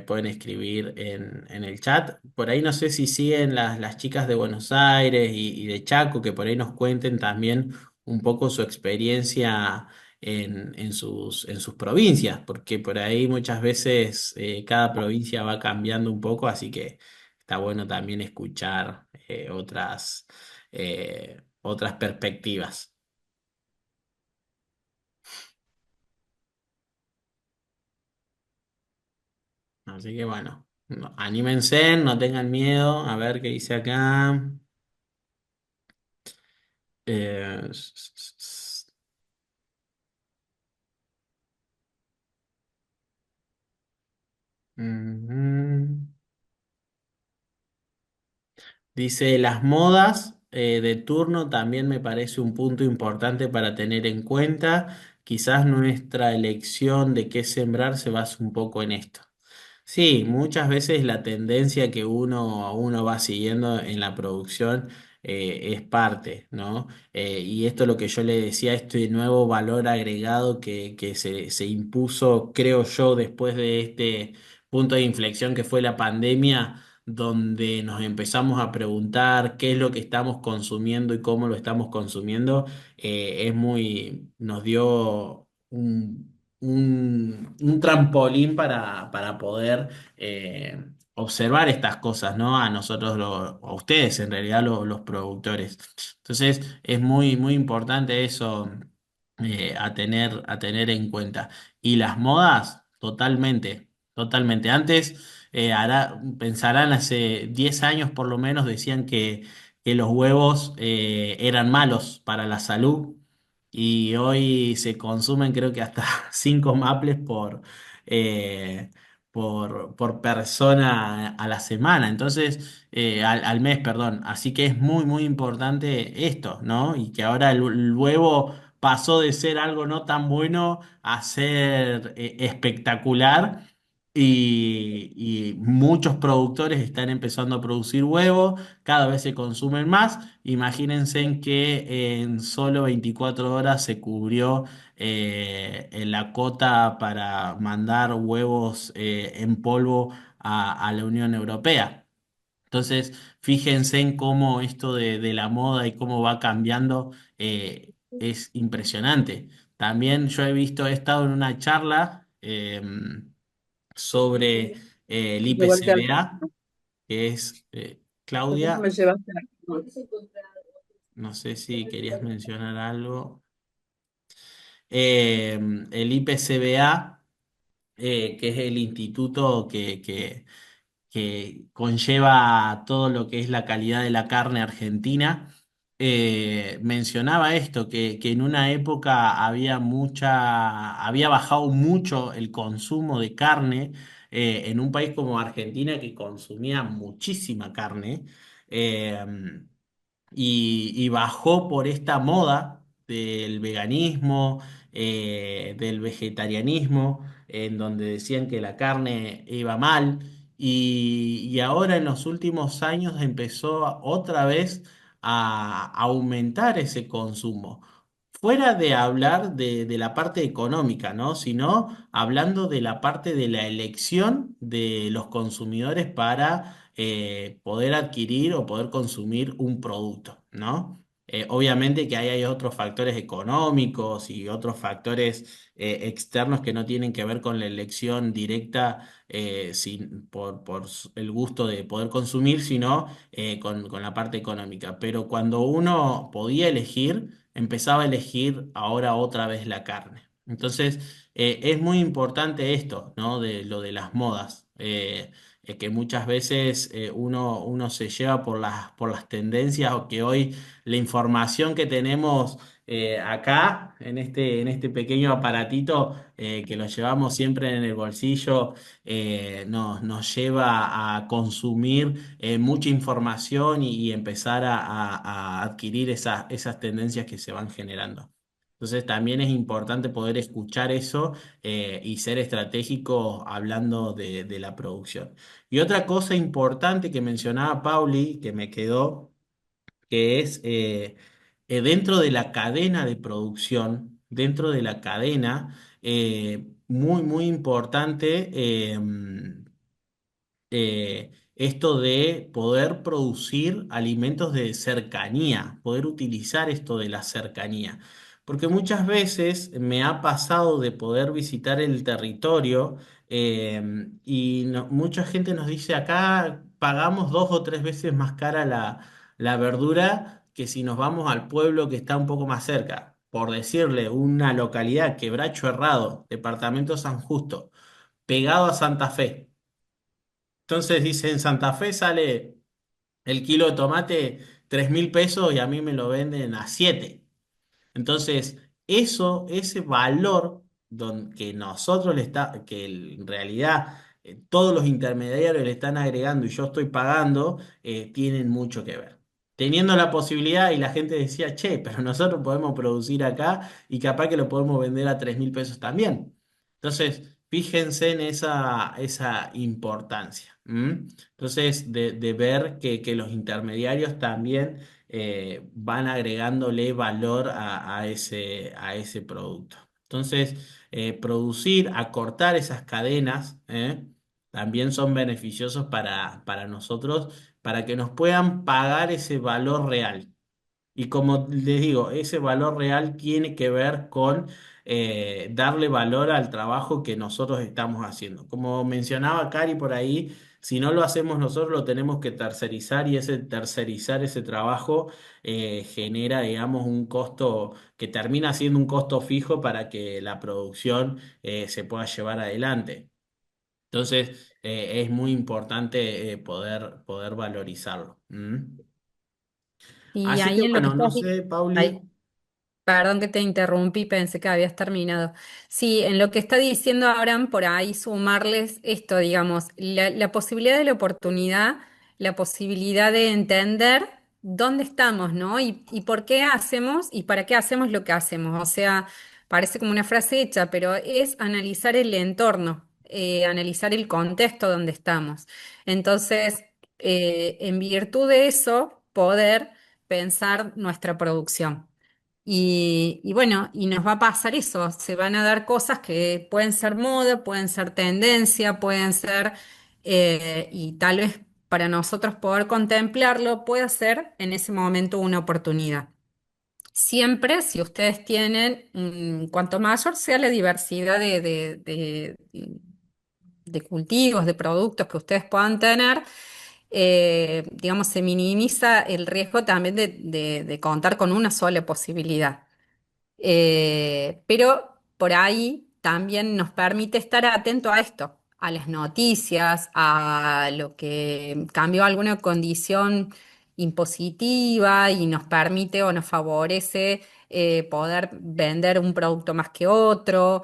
pueden escribir en el chat. Por ahí no sé si siguen las chicas de Buenos Aires y de Chaco, que por ahí nos cuenten también un poco su experiencia en sus provincias, porque por ahí muchas veces cada provincia va cambiando un poco, así que está bueno también escuchar otras perspectivas. Así que bueno, anímense, no tengan miedo, a ver qué dice acá. Eh, s- s- s- ujú. Dice, las modas de turno también me parece un punto importante para tener en cuenta. Quizás nuestra elección de qué sembrar se basa un poco en esto. Sí, muchas veces la tendencia que uno va siguiendo en la producción es parte, ¿no? Y esto es lo que yo le decía, este nuevo valor agregado que se impuso, creo yo, después de este punto de inflexión que fue la pandemia, donde nos empezamos a preguntar qué es lo que estamos consumiendo y cómo lo estamos consumiendo, nos dio un trampolín para poder observar estas cosas, ¿no? A nosotros, a ustedes, en realidad, los productores. Entonces, es muy, muy importante eso a tener en cuenta. Y las modas, totalmente, totalmente. Antes, pensarán, hace 10 años por lo menos, decían que los huevos eran malos para la salud y hoy se consumen creo que hasta 5 maples eh, por persona a la semana, entonces al mes, perdón. Así que es muy, muy importante esto, ¿no? Y que ahora el huevo pasó de ser algo no tan bueno a ser espectacular. Y muchos productores están empezando a producir huevos, cada vez se consumen más. Imagínense en que en solo 24 horas se cubrió en la cota para mandar huevos en polvo a la Unión Europea. Entonces, fíjense en cómo esto de la moda y cómo va cambiando es impresionante. También yo he estado en una charla sobre el Llevarte al- IPCBA, que es ¿Por qué no me Claudia. llevaste? No sé si querías mencionar algo. El IPCBA, que es el instituto que conlleva todo lo que es la calidad de la carne argentina, mencionaba esto, que en una época había bajado mucho el consumo de carne en un país como Argentina que consumía muchísima carne. eh, y bajó por esta moda del veganismo, del vegetarianismo, en donde decían que la carne iba mal, y ahora en los últimos años empezó otra vez a aumentar ese consumo. Fuera de hablar de la parte económica, ¿no? Sino hablando de la parte de la elección de los consumidores para poder adquirir o poder consumir un producto, ¿no? Obviamente que ahí hay otros factores económicos y otros factores externos que no tienen que ver con la elección directa por el gusto de poder consumir, sino con la parte económica. Pero cuando uno podía elegir, empezaba a elegir ahora otra vez la carne. Entonces, es muy importante esto, ¿no? De lo de las modas. Que muchas veces uno se lleva por las tendencias o que hoy la información que tenemos acá en este pequeño aparatito que lo llevamos siempre en el bolsillo nos lleva a consumir mucha información y empezar a adquirir esas tendencias que se van generando. Entonces también es importante poder escuchar eso y ser estratégico hablando de la producción. Y otra cosa importante que mencionaba Pauli, que me quedó, que es dentro de la cadena de producción, dentro de la cadena, muy, muy importante esto de poder producir alimentos de cercanía, poder utilizar esto de la cercanía. Porque muchas veces me ha pasado de poder visitar el territorio y mucha gente nos dice acá pagamos 2 o 3 veces más cara la verdura que si nos vamos al pueblo que está un poco más cerca. Por decirle, una localidad, Quebracho Herrado, departamento San Justo, pegado a Santa Fe. Entonces dice, en Santa Fe sale el kilo de tomate 3.000 pesos y a mí me lo venden a 7. Entonces, ese valor que nosotros en realidad todos los intermediarios le están agregando y yo estoy pagando, tienen mucho que ver. Teniendo la posibilidad y la gente decía, che, pero nosotros podemos producir acá y capaz que lo podemos vender a 3.000 pesos también. Entonces, fíjense en esa importancia. ¿M? Entonces, de ver que los intermediarios también van agregándole valor a ese producto. Entonces, producir, acortar esas cadenas, también son beneficiosos para nosotros, para que nos puedan pagar ese valor real. Y como les digo, ese valor real tiene que ver con darle valor al trabajo que nosotros estamos haciendo. Como mencionaba Cari por ahí, si no lo hacemos nosotros, lo tenemos que tercerizar y ese tercerizar ese trabajo genera, digamos, un costo que termina siendo un costo fijo para que la producción se pueda llevar adelante. Entonces, es muy importante poder valorizarlo. ¿Mm? Y Así que ahí en lo que bueno, no estás, sé, ahí, Pauli. perdón que te interrumpí, pensé que habías terminado. Sí, en lo que está diciendo Abraham, por ahí sumarles esto, digamos, la posibilidad de la oportunidad, la posibilidad de entender dónde estamos, ¿no? Y por qué hacemos y para qué hacemos lo que hacemos. O sea, parece como una frase hecha, pero es analizar el entorno, analizar el contexto donde estamos. Entonces, en virtud de eso, poder pensar nuestra producción. Y bueno, y nos va a pasar eso, se van a dar cosas que pueden ser moda, pueden ser tendencia, pueden ser, y tal vez para nosotros poder contemplarlo puede ser en ese momento una oportunidad. Siempre, si ustedes tienen, cuanto mayor sea la diversidad de cultivos, de productos que ustedes puedan tener, digamos, se minimiza el riesgo también de contar con una sola posibilidad. Pero por ahí también nos permite estar atento a esto, a las noticias, a lo que cambió alguna condición impositiva y nos permite o nos favorece poder vender un producto más que otro.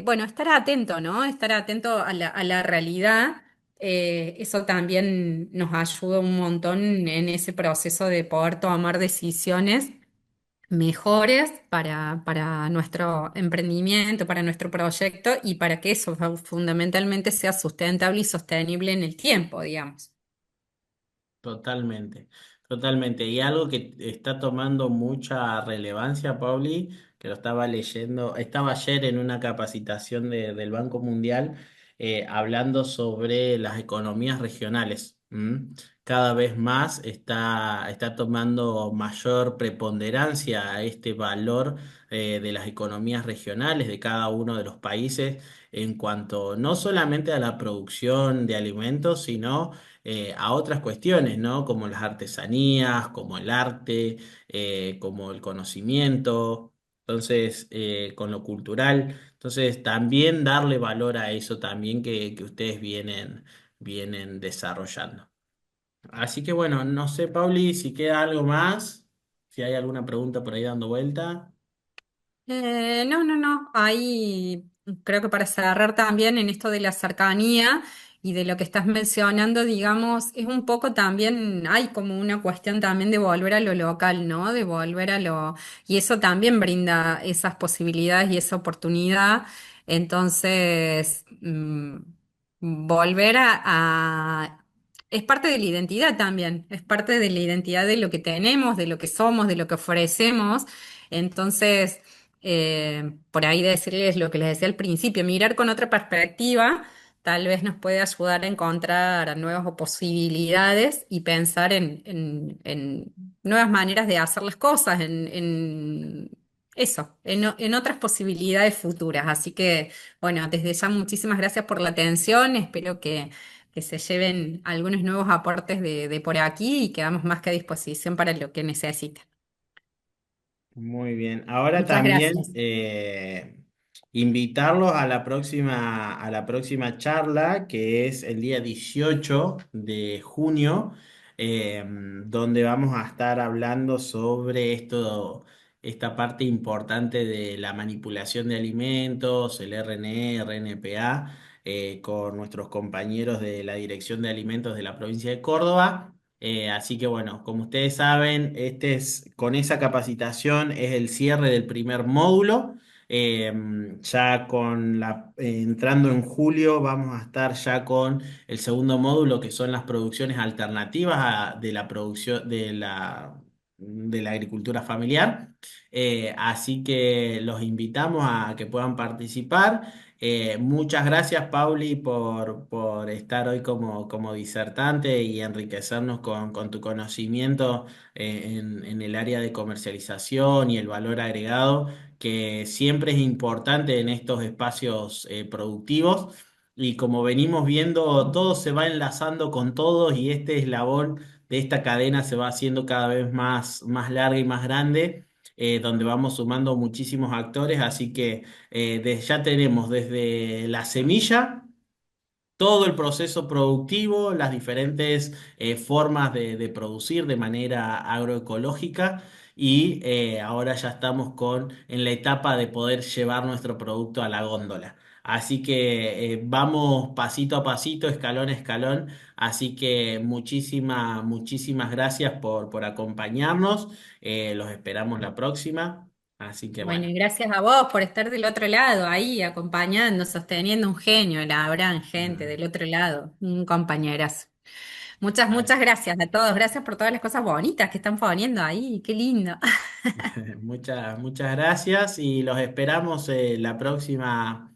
Bueno, estar atento, ¿no? Estar atento a la realidad. Eso también nos ayuda un montón en ese proceso de poder tomar decisiones mejores para nuestro emprendimiento, para nuestro proyecto y para que eso fundamentalmente sea sustentable y sostenible en el tiempo, digamos. Totalmente, totalmente. Y algo que está tomando mucha relevancia, Pauli, que lo estaba leyendo, estaba ayer en una capacitación del Banco Mundial hablando sobre las economías regionales. ¿M? Cada vez más está tomando mayor preponderancia a este valor de las economías regionales de cada uno de los países en cuanto no solamente a la producción de alimentos, sino a otras cuestiones, ¿no? Como las artesanías, como el arte, como el conocimiento, entonces, con lo cultural. Entonces, también darle valor a eso también que ustedes vienen desarrollando. Así que bueno, no sé, Pauli, si queda algo más, si hay alguna pregunta por ahí dando vuelta. No, no, no. Ahí creo que para cerrar también en esto de la cercanía y de lo que estás mencionando, digamos, es un poco también, hay como una cuestión también de volver a lo local, ¿no? De volver a lo... Y eso también brinda esas posibilidades y esa oportunidad. Entonces, volver es parte de la identidad también, es parte de la identidad de lo que tenemos, de lo que somos, de lo que ofrecemos. Entonces por ahí decirles lo que les decía al principio, mirar con otra perspectiva, tal vez nos puede ayudar a encontrar nuevas posibilidades y pensar en nuevas maneras de hacer las cosas, en eso, en otras posibilidades futuras. Así que, bueno, desde ya muchísimas gracias por la atención, espero que se lleven algunos nuevos aportes de por aquí y quedamos más que a disposición para lo que necesiten. Muy bien. Ahora Muchas también gracias. invitarlos a la próxima charla, que es el día 18 de junio, donde vamos a estar hablando sobre esto, esta parte importante de la manipulación de alimentos, el RNE, RNPA, con nuestros compañeros de la Dirección de Alimentos de la provincia de Córdoba. Así que bueno, como ustedes saben, con esa capacitación es el cierre del primer módulo. Eh, ya entrando en julio vamos a estar ya con el segundo módulo, que son las producciones alternativas de la producción de la agricultura familiar. Así que los invitamos a que puedan participar. Muchas gracias, Pauli, por estar hoy como disertante y enriquecernos con tu conocimiento en el área de comercialización y el valor agregado, que siempre es importante en estos espacios productivos. Y como venimos viendo, todo se va enlazando con todos y este eslabón de esta cadena se va haciendo cada vez más larga y más grande, donde vamos sumando muchísimos actores, así que ya tenemos desde la semilla todo el proceso productivo, las diferentes formas de producir de manera agroecológica y ahora ya estamos en la etapa de poder llevar nuestro producto a la góndola. Así que vamos pasito a pasito, escalón a escalón. Así que muchísimas gracias por acompañarnos. Los esperamos la próxima. Así que Bueno, bueno. y gracias a vos por estar del otro lado, ahí acompañando, sosteniendo un genio, la gran gente del otro lado, un compañerazo. Muchas gracias a todos, gracias por todas las cosas bonitas que están poniendo ahí, qué lindo. Muchas gracias y los esperamos la próxima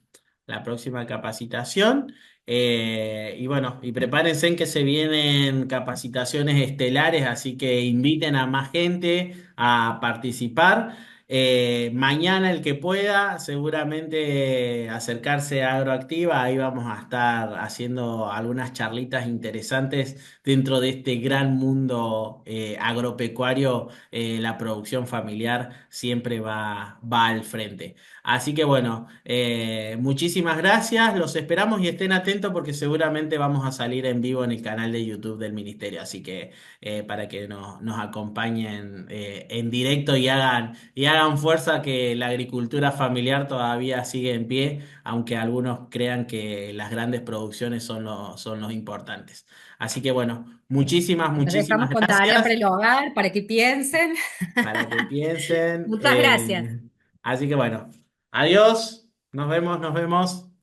capacitación. Y bueno, y prepárense en que se vienen capacitaciones estelares, así que inviten a más gente a participar. Mañana el que pueda, seguramente acercarse a Agroactiva, ahí vamos a estar haciendo algunas charlitas interesantes dentro de este gran mundo agropecuario. La producción familiar siempre va al frente. Así que bueno, muchísimas gracias, los esperamos y estén atentos porque seguramente vamos a salir en vivo en el canal de YouTube del Ministerio. Así que para que nos acompañen en directo y hagan fuerza, que la agricultura familiar todavía sigue en pie, aunque algunos crean que las grandes producciones son los importantes. Así que bueno, Los muchísimas dejamos con tarea para gracias el hogar, para que piensen. para que piensen. Muchas gracias. Así que bueno, adiós, nos vemos, nos vemos.